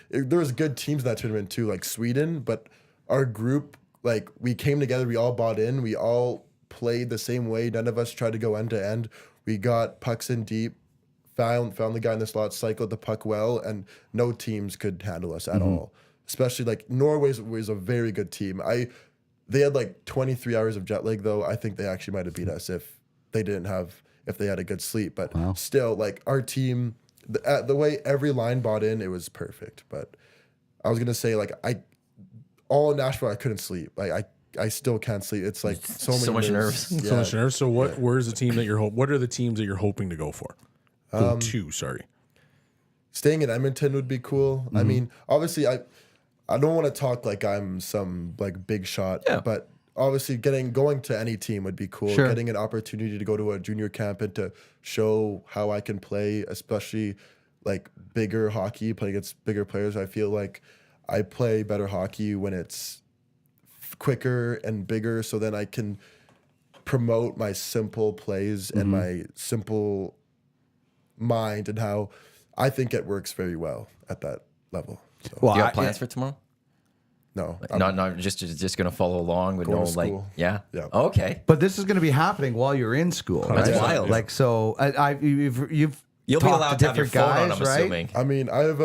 there was good teams in that tournament too, like Sweden. But our group, like we came together, we all bought in, we all played the same way. None of us tried to go end to end. We got pucks in deep, found the guy in the slot, cycled the puck well, and no teams could handle us at all. Especially like Norway was a very good team. They had like 23 hours of jet lag though. I think they actually might have beat us if they had a good sleep. But still, like our team, the way every line bought in, it was perfect. But I was gonna say like all in Nashville, I couldn't sleep. Like I still can't sleep. It's like so much nerves. Yeah. So much nerves. So where's the team that what are the teams that you're hoping to go for? Go to, sorry. Staying in Edmonton would be cool. I mean, obviously I don't want to talk like I'm some like big shot, but obviously going to any team would be cool. Sure. Getting an opportunity to go to a junior camp and to show how I can play, especially like bigger hockey, play against bigger players. I feel like I play better hockey when it's quicker and bigger, so then I can promote my simple plays and my simple mind and how I think it works very well at that level. So, Well, Do you have plans for tomorrow? no, Not just gonna follow along with Going no to like school. yeah. Yeah. Okay. but this is going to be happening while you're in school. That's right? wild. Like so, you've You'll be talked allowed to have your different phone on, guys, I'm right? assuming. I mean, I have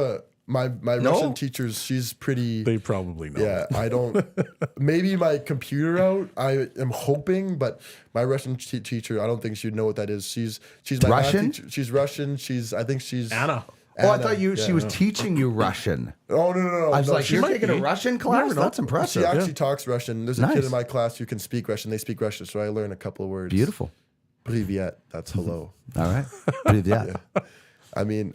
my No? Russian teachers. She's pretty. They probably know. Yeah, I don't. Maybe my computer out. I am hoping, but my Russian teacher, I don't think she'd know what that is. She's my math Russian? teacher. She's Russian. I think she's Anna. Oh, I Anna, thought she yeah. was teaching you Russian. Oh no! I was no, like, she you're might taking a be. Russian class? That's impressive. She actually talks Russian. There's a Nice. kid in my class who can speak Russian. They speak Russian, so I learn a couple of words. Beautiful. Privyet. That's hello. All right. Yeah. I mean,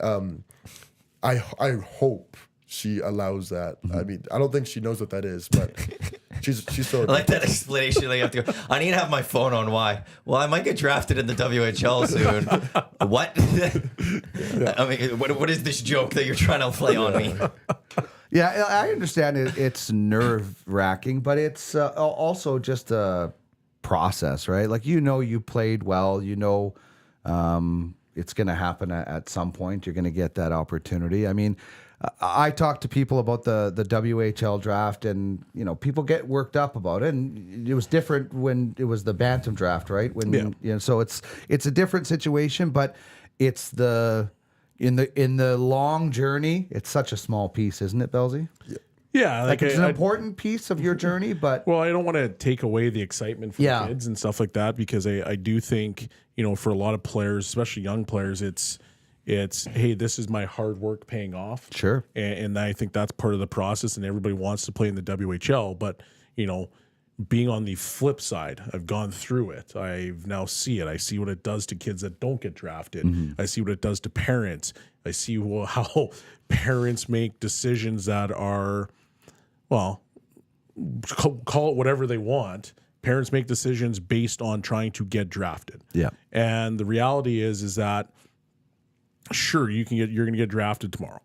I hope she allows that. I mean, I don't think she knows what that is, but she's so. I like that explanation. Like, you have to go, I need to have my phone on. Why? Well, I might get drafted in the WHL soon. What? I mean, what is this joke that you're trying to play on me? Yeah, I understand it's nerve wracking, but it's also just a process, right? Like, you played well, it's going to happen at some point. You're going to get that opportunity. I mean, I talk to people about the WHL draft, and people get worked up about it. And it was different when it was the Bantam draft, right? So it's a different situation, but it's in the long journey. It's such a small piece, isn't it, Belzy? Yeah, Like it's an important piece of your journey, but Well, I don't want to take away the excitement from Yeah. kids and stuff like that, because I do think, for a lot of players, especially young players, it's hey, this is my hard work paying off. Sure. And I think that's part of the process, and everybody wants to play in the WHL, but being on the flip side, I've gone through it. I now see it. I see what it does to kids that don't get drafted. I see what it does to parents. I see how parents make decisions that are, well, call it whatever they want. Parents make decisions based on trying to get drafted. Yeah. And the reality is that sure, you're going to get drafted tomorrow,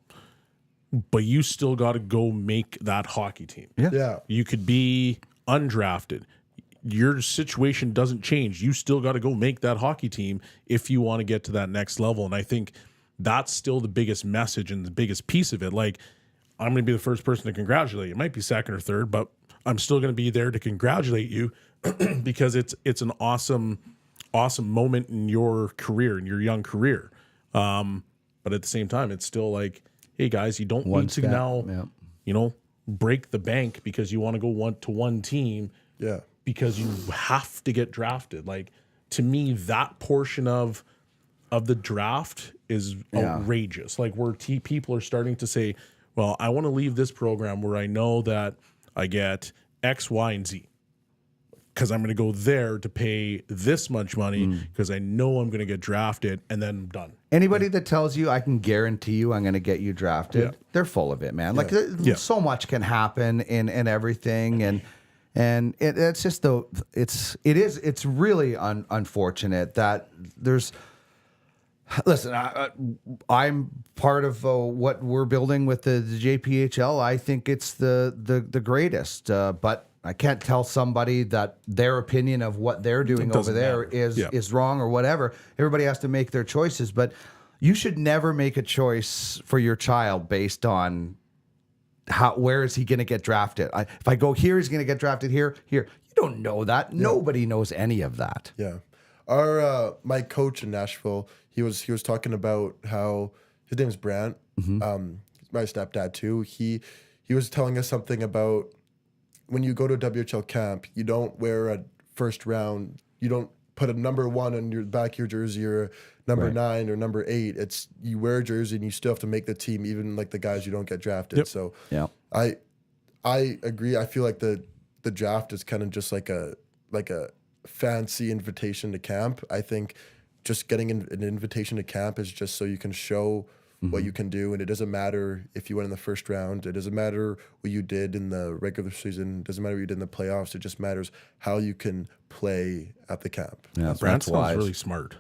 but you still got to go make that hockey team. Yeah. You could be undrafted. Your situation doesn't change. You still got to go make that hockey team if you want to get to that next level. And I think that's still the biggest message and the biggest piece of it. Like, I'm going to be the first person to congratulate you. It might be second or third, but I'm still going to be there to congratulate you because it's an awesome moment in your career, in your young career. But at the same time, it's still like, hey guys, you don't need to now, break the bank because you want to go one team. Yeah. Because you have to get drafted. Like, to me, that portion of the draft is outrageous. Like, where people are starting to say, well, I want to leave this program where I know that I get X, Y, and Z, because I'm going to go there to pay this much money because I know I'm going to get drafted, and then I'm done. Anybody that tells you I can guarantee you I'm going to get you drafted, they're full of it, man. Like so much can happen in everything, and it's just it's really unfortunate that there's. Listen, I'm part of what we're building with the JPHL. I think it's the greatest, but I can't tell somebody that their opinion of what they're doing over there is wrong or whatever. Everybody has to make their choices, but you should never make a choice for your child based on where is he going to get drafted. If I go here, he's going to get drafted here. You don't know that. Yeah. Nobody knows any of that. Yeah. Our my coach in Nashville, he was talking about how his name is Brant. My stepdad too. He was telling us something about when you go to a WHL camp, you don't wear a first round. You don't put a number 1 on your back of your jersey or a number 9 or number 8. It's you wear a jersey and you still have to make the team, even like the guys you don't get drafted. Yep. So yeah, I agree. I feel like the draft is kind of just like a fancy invitation to camp. I think just getting an invitation to camp is just so you can show what you can do, and it doesn't matter if you went in the first round. It doesn't matter what you did in the regular season. It doesn't matter what you did in the playoffs. It just matters how you can play at the camp. Yeah, Brad sounds really smart.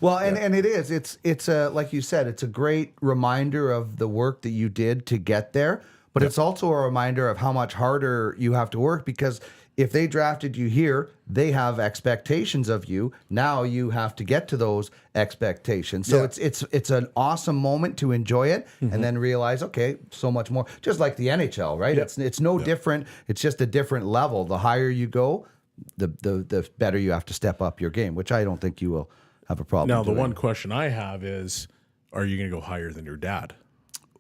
Well, and it is. It's a, like you said, it's a great reminder of the work that you did to get there, but it's also a reminder of how much harder you have to work, because if they drafted you here, they have expectations of you. Now you have to get to those expectations. So it's an awesome moment to enjoy it and then realize, okay, so much more. Just like the NHL, right? It's no different. It's just a different level. The higher you go, the better you have to step up your game, which I don't think you will have a problem Now, the doing. one question I have is, are you going to go higher than your dad?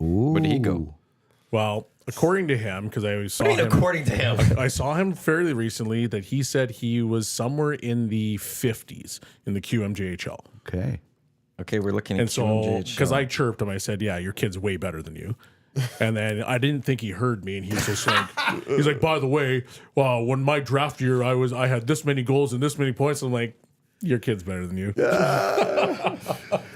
Where did he go? Well, according to him, because I always saw I mean, him. according to him. I saw him fairly recently that he said he was somewhere in the 50s in the QMJHL. Okay. Okay, we're looking at And so, QMJHL. because I chirped him, I said, "Yeah, your kid's way better than you." And then I didn't think he heard me, and he was just like, "He's like, by the way, when my draft year, I had this many goals and this many points." I'm like, "Your kid's better than you."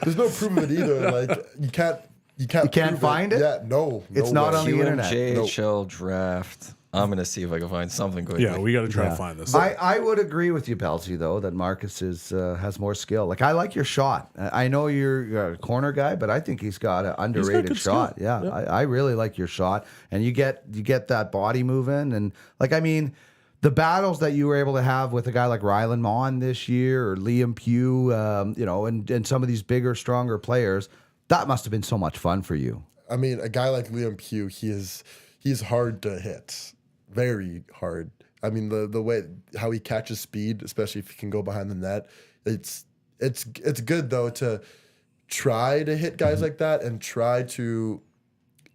There's no proof of it either. Like you can't prove find it? Yeah, no. It's no not way. on the internet. QMJHL draft. I'm going to see if I can find something quickly. Yeah, we got to try to find this. I would agree with you, Belzy, though, that Marcus has more skill. Like, I like your shot. I know you're a corner guy, but I think he's got an underrated good shot. skill. Yeah, I really like your shot, and you get that body moving, and like, I mean, the battles that you were able to have with a guy like Rylan Mon this year or Liam Pugh, and some of these bigger, stronger players, that must have been so much fun for you. I mean, a guy like Liam Pugh, he's hard to hit, very hard. I mean, the way how he catches speed, especially if he can go behind the net, it's good though to try to hit guys like that and try to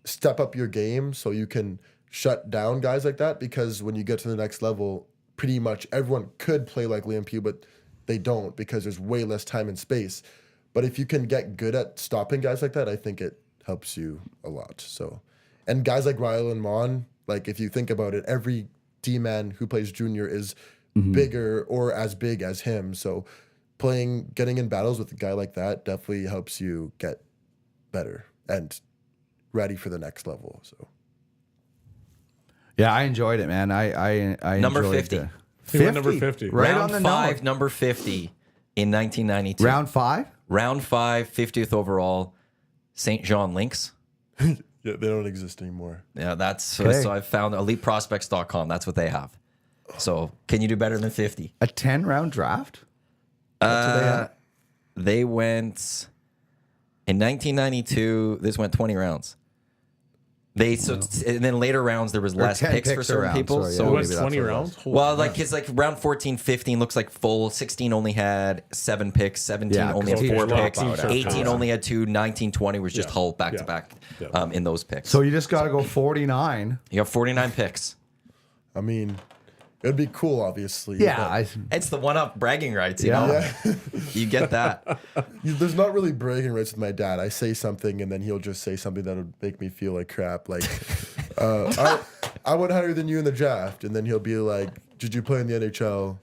step up your game so you can shut down guys like that, because when you get to the next level, pretty much everyone could play like Liam Pugh, but they don't because there's way less time and space. But if you can get good at stopping guys like that, I think it helps you a lot. So, and guys like Rylan Mon, like if you think about it, every D-man who plays junior is bigger or as big as him. So getting in battles with a guy like that definitely helps you get better and ready for the next level. So. Yeah, I enjoyed it, man. I Number enjoyed 50. it. He went number 50. Right Round on the 5, number. number 50 in 1992. Round 5? Round 5, 50th overall, St. Jean Lynx. Yeah, they don't exist anymore. Yeah, that's Okay. so I found eliteprospects.com. That's what they have. So, can you do better than 50? A 10-round draft? That's what they had? They went in 1992. This went 20 rounds. And then later rounds there was less 10 picks for picks certain around, people. sorry, So yeah. It Maybe was that's 20 what it rounds? was. Holy well, crap. like it's like round 14, 15 looks like full. 16 only had 7 picks. 17 Yeah, only had 'cause 4 teams picks. drop out 18 after. only had 2. 19, 20 was just Yeah. Hull back to Yeah. back Yeah. in those picks. So you just got to go 49. You have 49 picks. I mean, it'd be cool, obviously. Yeah. but It's the one-up bragging rights, you Yeah. know. You get that. there's not really bragging rights with my dad. I say something and then he'll just say something that would make me feel like crap. Like, I went higher than you in the draft, and then he'll be like, "Did you play in the NHL?"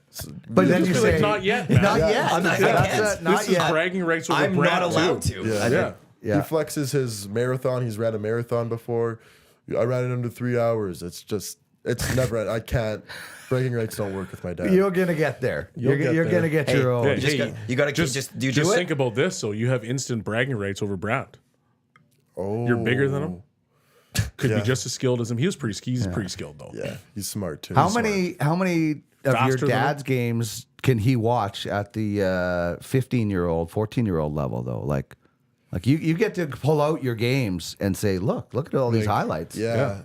But then you Just be like, say, not yet, man. Not yet. I'm not That's yet. it, not This yet. is bragging rights over I'm Brad, not allowed too. to. Yeah. Yeah. Yeah. He flexes his marathon. He's ran a marathon before. I ran it under 3 hours. It's never. I can't. Bragging rights don't work with my dad. You're going to get there. You're get going to there. get Hey, your own. hey, You just got- you gotta keep- just- do you do it? think about this. So you have instant bragging rights over Brad. Oh, You're bigger than him. Could Yeah. be just as skilled as him. He's pretty skilled though. Yeah, he's smart too. How He's smart. many of Faster your than dad's games can he watch at the 15-year-old, 14-year-old level though? Like you get to pull out your games and say, look at all these highlights. Yeah.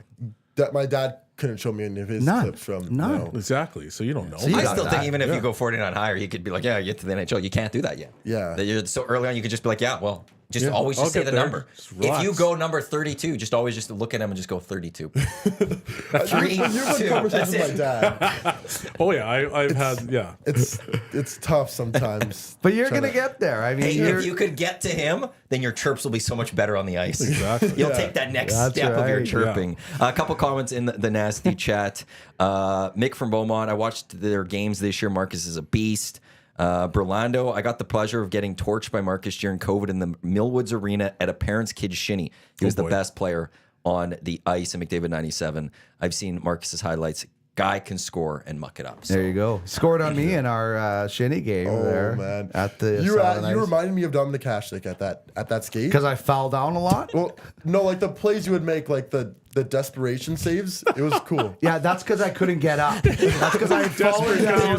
That my dad couldn't show me any of his None. clips from. None. no. Exactly. So you don't know. So you I got still that. think even if you go 49 higher, you could be like, yeah, you get to the NHL. You can't do that yet. Yeah. That you're so early on, you could just be like, yeah, well, just Yeah, always I'll just say get the there. number. Just If you relax. go number 32, just always just look at him and just go 32. 3, You've had 2. conversations That's with my it. dad. Oh yeah, I've had It's tough sometimes. But you're Trying going to get there. I mean, Hey, you're, if you could get to him, then your chirps will be so much better on the ice. Exactly. You'll Yeah. take that next That's step of your right. chirping. A couple comments in the nasty chat. Mick from Beaumont, I watched their games this year. Marcus is a beast. Berlando, I got the pleasure of getting torched by Marcus during COVID in the Millwoods Arena at a parent's kid's shinny. He was the best player on the ice in McDavid 97. I've seen Marcus's highlights. Guy can score and muck it up. So. There you go. Scored on me in our shinny game there. Man. At the you reminded me of Dominic Hasek at that skate. because I fell down a lot. Well, no, like the plays you would make, like the desperation saves. It was cool. Yeah, that's because I couldn't get up. That's because I had fallen down.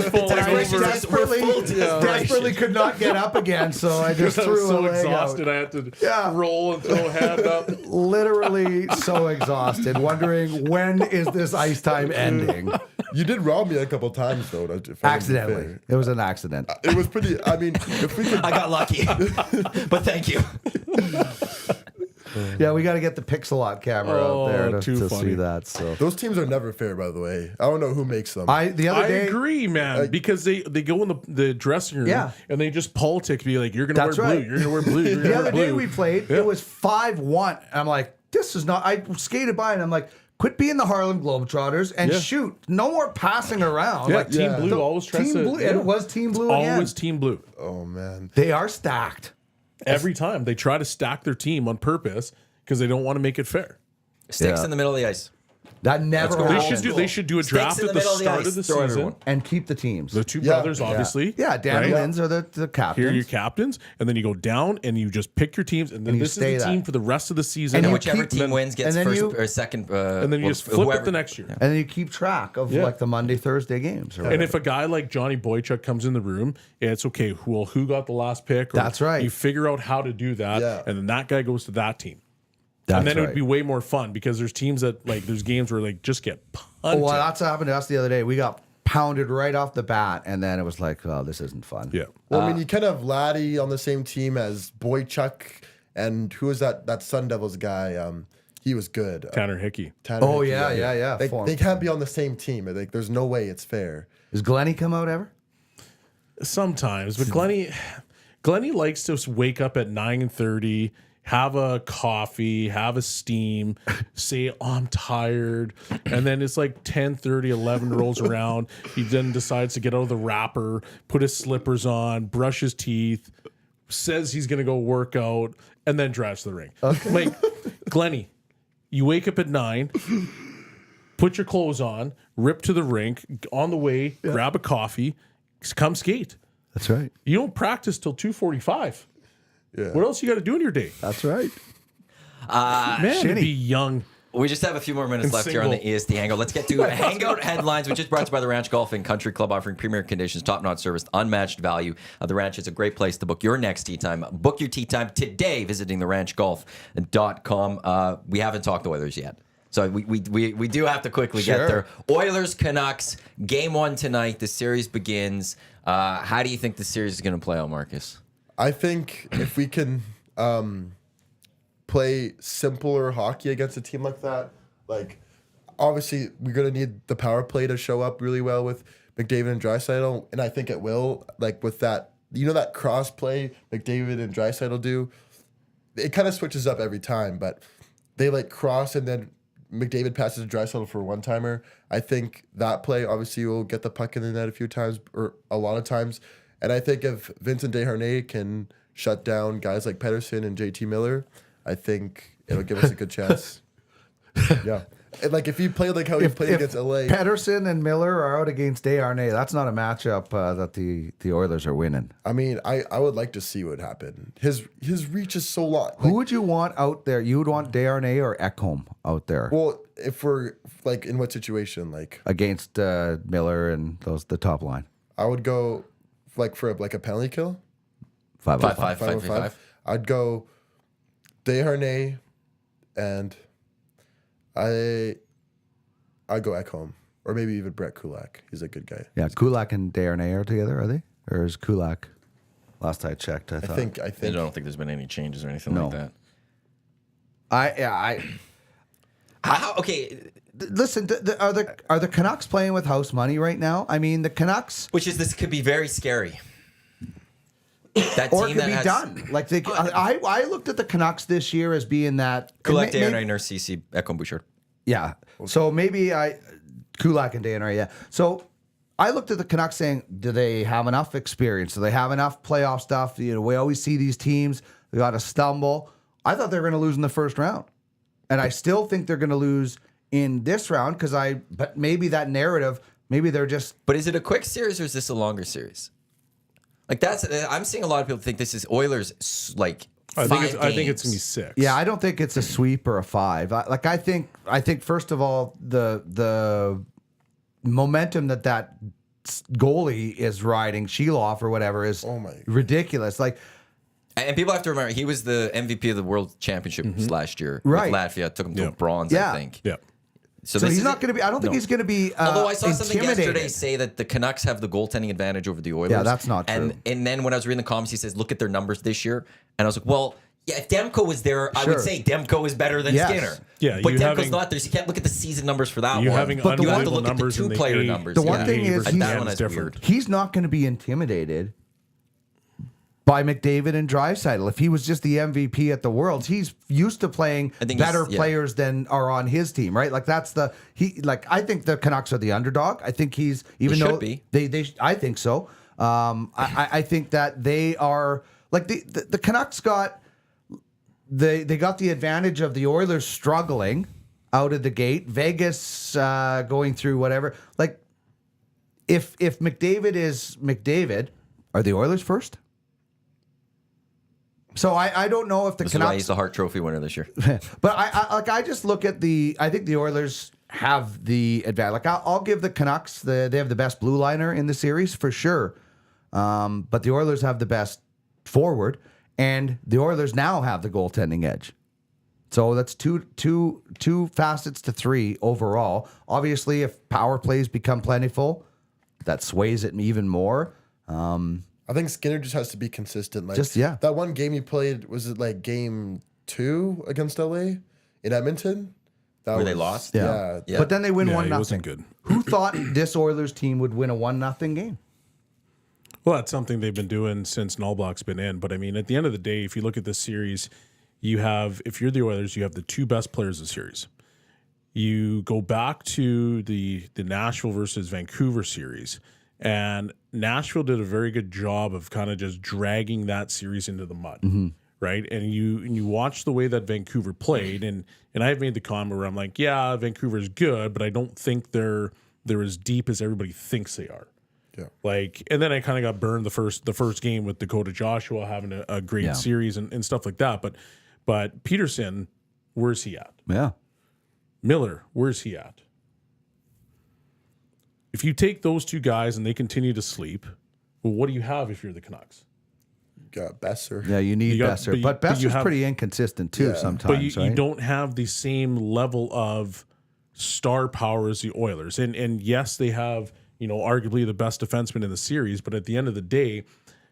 Desperately could not get up again, so I just I was threw so a leg exhausted. out. I had to roll and throw a hand up. Literally so exhausted, wondering when is this ice time ending. You did rob me a couple times though. Accidentally, it was an accident. It was pretty. I mean, if we could. I got lucky, but thank you. Yeah, we got to get the Pixelot camera out there to too see funny. that. So Those teams are never fair, by the way. I don't know who makes them. the other I day, agree, man, because they go in the dressing room and they just politic, be like, you're going to wear That's blue, right. you're going to wear blue, you're going the to wear other blue. day we played, it was 5-1. I'm like, this is not. I skated by and I'm like, quit being the Harlem Globetrotters and shoot. No more passing around. Yeah, Like Team Blue always tries Team to. Blue, yeah. and it was Team Blue again. Always Team Blue. Oh man. They are stacked. Every time they try to stack their team on purpose because they don't want to make it fair. Sticks Yeah. in the middle of the ice. That never That's They happens. should do a Sticks draft in the at the middle of the start ice. of the Throw season. everyone. And keep the teams. The two Yeah. brothers, obviously. Yeah, Danny right? Lins are the captains. Here are your captains, and then you go down and you just pick your teams, and then And you this is stay the that. team for the rest of the season. And And you whichever keep- team wins gets and then first you- or second. and then you just flip it the next year. And then you keep track of like the Monday, Thursday games. Or And if a guy like Johnny Boychuk comes in the room, it's okay. Who got the last pick? Or That's right. You figure out how to do that, Yeah. and then that guy goes to that team. That's And then it right. would be way more fun because there's teams that there's games where just get Oh, punted. well, that's what happened to us the other day. We got pounded right off the bat, and then it was like, oh, this isn't fun. Yeah. Well, I mean, you kind of have Laddie on the same team as Boychuk, and who was that Sun Devils guy? He was good. Tanner Hickey. Tanner Oh, Hickey, yeah. They can't be on the same team. Like, there's no way it's fair. Does Glenny come out ever? Sometimes, but Glenny likes to wake up at 9:30, have a coffee, have a steam, say, oh, I'm tired. And then it's like 10:30, 11 rolls around. He then decides to get out of the wrapper, put his slippers on, brush his teeth, says he's going to go work out, and then drives to the ring. Like, Glenny, you wake up at 9, put your clothes on, rip to the rink, on the way, grab a coffee, come skate. That's right. You don't practice till 2:45. Yeah. What else you got to do in your day? That's right. Man, to Shinny. be young. We just have a few more minutes And left here on the single. EST Hangout. Let's get to Hangout headlines, which is brought to you by the Ranch Golf and Country Club, offering premier conditions, top-notch service, unmatched value. The Ranch is a great place to book your next tee time. Book your tee time today, visiting theranchgolf.com. We haven't talked Oilers yet. So we do have to quickly get Sure. there. Oilers, Canucks, game 1 tonight. The series begins. How do you think the series is going to play out, Marcus? I think if we can play simpler hockey against a team like that, like obviously we're gonna need the power play to show up really well with McDavid and Draisaitl, and I think it will. Like with that, that cross play McDavid and Draisaitl do, it kind of switches up every time, but they cross and then McDavid passes to Draisaitl for a one-timer. I think that play obviously will get the puck in the net a few times or a lot of times. And I think if Vincent Desharnais can shut down guys like Pedersen and JT Miller, I think it'll give us a good chance. Yeah. And if you play like how he played against LA. Pedersen and Miller are out against Desharnais, that's not a matchup that the Oilers are winning. I mean, I would like to see what happened. His reach is so long. Who would you want out there? You would want Desharnais or Ekholm out there Well, if we're in what situation? against Miller and the top line? I would go for a penalty kill. 5-on-5. 5-5. I'd go Desharnais and I'd go Ekholm or maybe even Brett Kulak. He's a good guy. Yeah, Kulak and Desharnais are together, are they? Or is Kulak? Last I checked, I thought. I think I don't think there's been any changes or anything No. like that. Okay, Listen. Are the Canucks playing with house money right now? I mean, the Canucks, this could be very scary. That or it team could that be has done. I looked at the Canucks this year as being that. Kulak, and Desharnais, Narcisse, Ekholm, Bouchard. Yeah. So maybe Kulak and Desharnais. Yeah. So I looked at the Canucks saying, do they have enough experience? Do they have enough playoff stuff? You know, we always see these teams, they got to stumble. I thought they were going to lose in the first round. And I still think they're going to lose in this round but maybe that narrative, maybe they're just. But is it a quick series or is this a longer series? Like I'm seeing a lot of people think this is Oilers like I think it's games. going to be 6. Yeah, I don't think it's a sweep or a 5. I think first of all, the momentum that goalie is riding, Sheeloff or whatever, is ridiculous. Like, and people have to remember he was the MVP of the World Championships last year. Right. With Latvia took him to bronze, Yeah. I think. Yeah. so he's not going to be. I don't think he's going to be. Although I saw something yesterday intimidated. say that the Canucks have the goaltending advantage over the Oilers. Yeah, that's not true. And then when I was reading the comments, he says, "Look at their numbers this year," and I was like, "Well, yeah, if Demko was there, I would say Demko is better than Yes. Skinner." Yeah, but you Demko's not there, so you can't look at the season numbers for that You're one. having But you have to unbelievable look at the numbers and the two-player A- numbers. The one yeah. thing is And that one is is different. weird. He's not going to be intimidated by McDavid and Draisaitl. If he was just the MVP at the Worlds, he's used to playing better players than are on his team, right? Like I think the Canucks are the underdog. I think he's even though they I think so. I think that they are like the Canucks got they got the advantage of the Oilers struggling out of the gate. Vegas going through whatever. Like if McDavid is McDavid, are the Oilers first? So I don't know if the This Canucks. is why he's the Hart Trophy winner this year. But I just look at I think the Oilers have the advantage. Like I'll give the Canucks they have the best blue liner in the series for sure. But the Oilers have the best forward, and the Oilers now have the goaltending edge. So that's two facets to 3 overall. Obviously, if power plays become plentiful, that sways it even more. I think Skinner just has to be consistent. Like that one game he played, was it like game 2 against LA in Edmonton? Where they lost? Yeah. But then they win 1-0. He wasn't good. Who thought this Oilers team would win a 1-0 game? Well, that's something they've been doing since Nullblock's been in. But I mean, at the end of the day, if you look at this series, if you're the Oilers, you have the 2 best players of the series. You go back to the Nashville versus Vancouver series, and Nashville did a very good job of kind of just dragging that series into the mud, right? And you watch the way that Vancouver played, and I've made the comment where I'm like, yeah, Vancouver's good, but I don't think they're as deep as everybody thinks they are. Yeah. Like, and then I kind of got burned the first game with Dakota Joshua having a great series and stuff like that. But Peterson, where's he at? Yeah. Miller, where's he at? If you take those 2 guys and they continue to sleep, well, what do you have if you're the Canucks? You got Besser. Yeah, you need Besser. But Besser's pretty inconsistent too sometimes. But you don't have the same level of star power as the Oilers. And yes, they have, arguably the best defenseman in the series, but at the end of the day,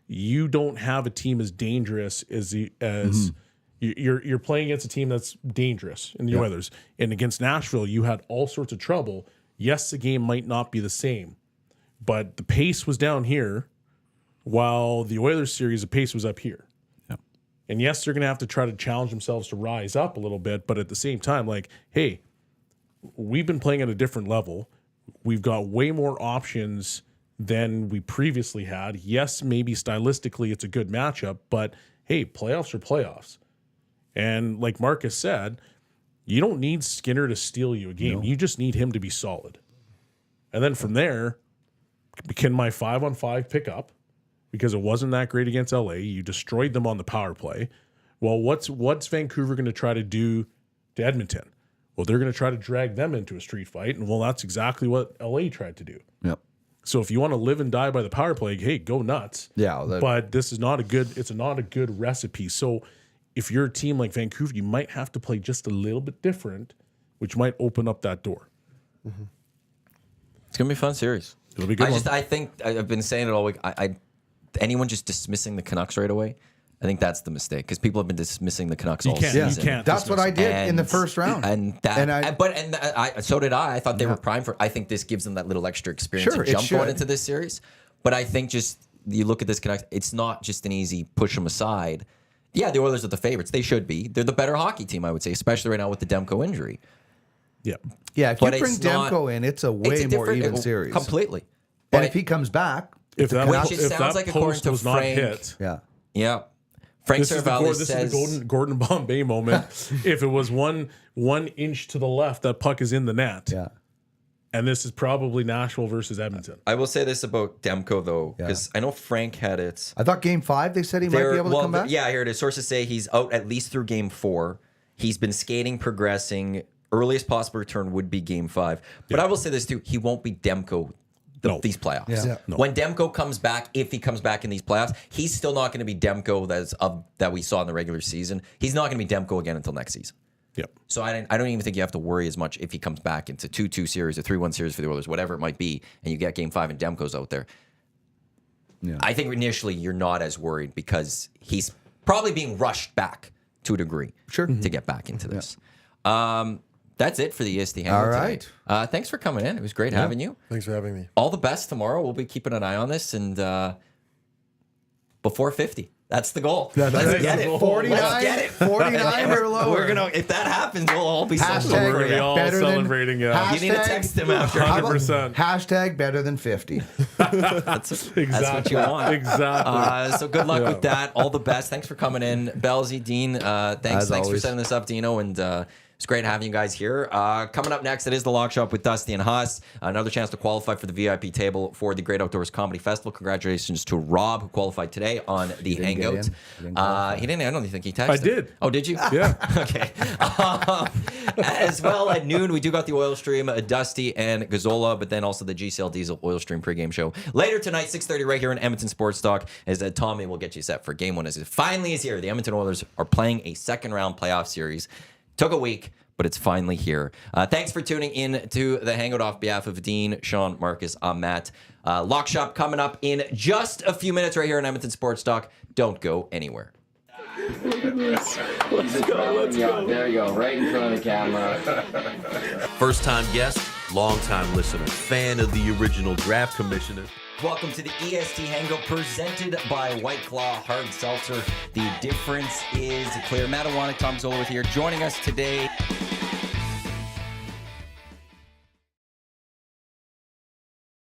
you don't have a team as dangerous as you're playing against a team that's dangerous in the Oilers. And against Nashville, you had all sorts of trouble. Yes, the game might not be the same, but the pace was down here, while the Oilers series, the pace was up here. Yep. And yes, they're going to have to try to challenge themselves to rise up a little bit, but at the same time, like, hey, we've been playing at a different level. We've got way more options than we previously had. Yes, maybe stylistically it's a good matchup, but hey, playoffs are playoffs. And like Marcus said, you don't need Skinner to steal you a game. You just need him to be solid. And then from there, can my 5-on-5 pick up? Because it wasn't that great against LA. You destroyed them on the power play. Well, what's Vancouver going to try to do to Edmonton? Well, they're going to try to drag them into a street fight. And well, that's exactly what LA tried to do. Yep. So if you want to live and die by the power play, hey, go nuts. Yeah. But this is not a good recipe. So if you're a team like Vancouver, you might have to play just a little bit different, which might open up that door. It's gonna be a fun series. It'll be a good. I think I've been saying it all week. Anyone just dismissing the Canucks right away, I think that's the mistake because people have been dismissing the Canucks all season. You can't. That's what I did in the first round. So did I. I thought they were primed for. I think this gives them that little extra experience to jump going into this series. But I think just you look at this Canucks, it's not just an easy push them aside. Yeah, the Oilers are the favorites. They should be. They're the better hockey team, I would say, especially right now with the Demko injury. Yeah. Yeah, if you bring Demko in, it's a way more even series. Completely. And if he comes back, If that, Which it if sounds that like according post to was not Frank- hit, Yeah. Frank this is Saravalli the says... Gordon Bombay moment. If it was one inch to the left, that puck is in the net. yeah. And this is probably Nashville versus Edmonton. I will say this about Demko, though, because I know Frank had it. I thought game 5, they said he might be able to come back. Yeah, here it is. Sources say he's out at least through game 4. He's been skating, progressing. Earliest possible return would be game 5. But I will say this, too. He won't be Demko these playoffs. Yeah. No. When Demko comes back, if he comes back in these playoffs, he's still not going to be Demko that we saw in the regular season. He's not going to be Demko again until next season. Yep. So I don't even think you have to worry as much if he comes back into 2-2 series, a 3-1 series for the Oilers, whatever it might be, and you get game 5 and Demko's out there. Yeah. I think initially you're not as worried because he's probably being rushed back to a degree to get back into this. That's it for the EST Hangout All right. today. Thanks for coming in. It was great having you. Thanks for having me. All the best tomorrow. We'll be keeping an eye on this and before 50. That's the goal. Let's get it. 49, Let's get it. 49 or lower. We're gonna. If that happens, we'll all be Hashtag celebrating. We're gonna be all better than- celebrating. You need to text him after. How about 100%. Hashtag better than 50. That's what you want. Exactly. So good luck with that. All the best. Thanks for coming in, Bellsy, Dean. Thanks for always. setting this up, Dino, and it's great having you guys here. Coming up next, it is the Lock Shop with Dusty and Haas. Another chance to qualify for the VIP table for the Great Outdoors Comedy Festival. Congratulations to Rob, who qualified today on the Hangout. He didn't. I don't think he texted. I did. Oh, did you? Yeah. Okay. As well, at noon, we do got the Oil Stream, Dusty and Gazzola, but then also the GCL Diesel Oil Stream pregame show. Later tonight, 6:30 right here in Edmonton Sports Talk, as Tommy will get you set for game 1 as it finally is here. The Edmonton Oilers are playing a second-round playoff series. Took a week, but it's finally here. Thanks for tuning in to the Hangout off behalf of Dean, Sean, Marcus, I'm Matt. Lock Shop coming up in just a few minutes right here in Edmonton Sports Talk. Don't go anywhere. Let's go. There you go, right in front of the camera. First-time guest, long-time listener, fan of the original draft commissioner. Welcome to the EST Hangout presented by White Claw Hard Seltzer. The difference is clear. Matt Iwanyk, Tom Zola with here. Joining us today,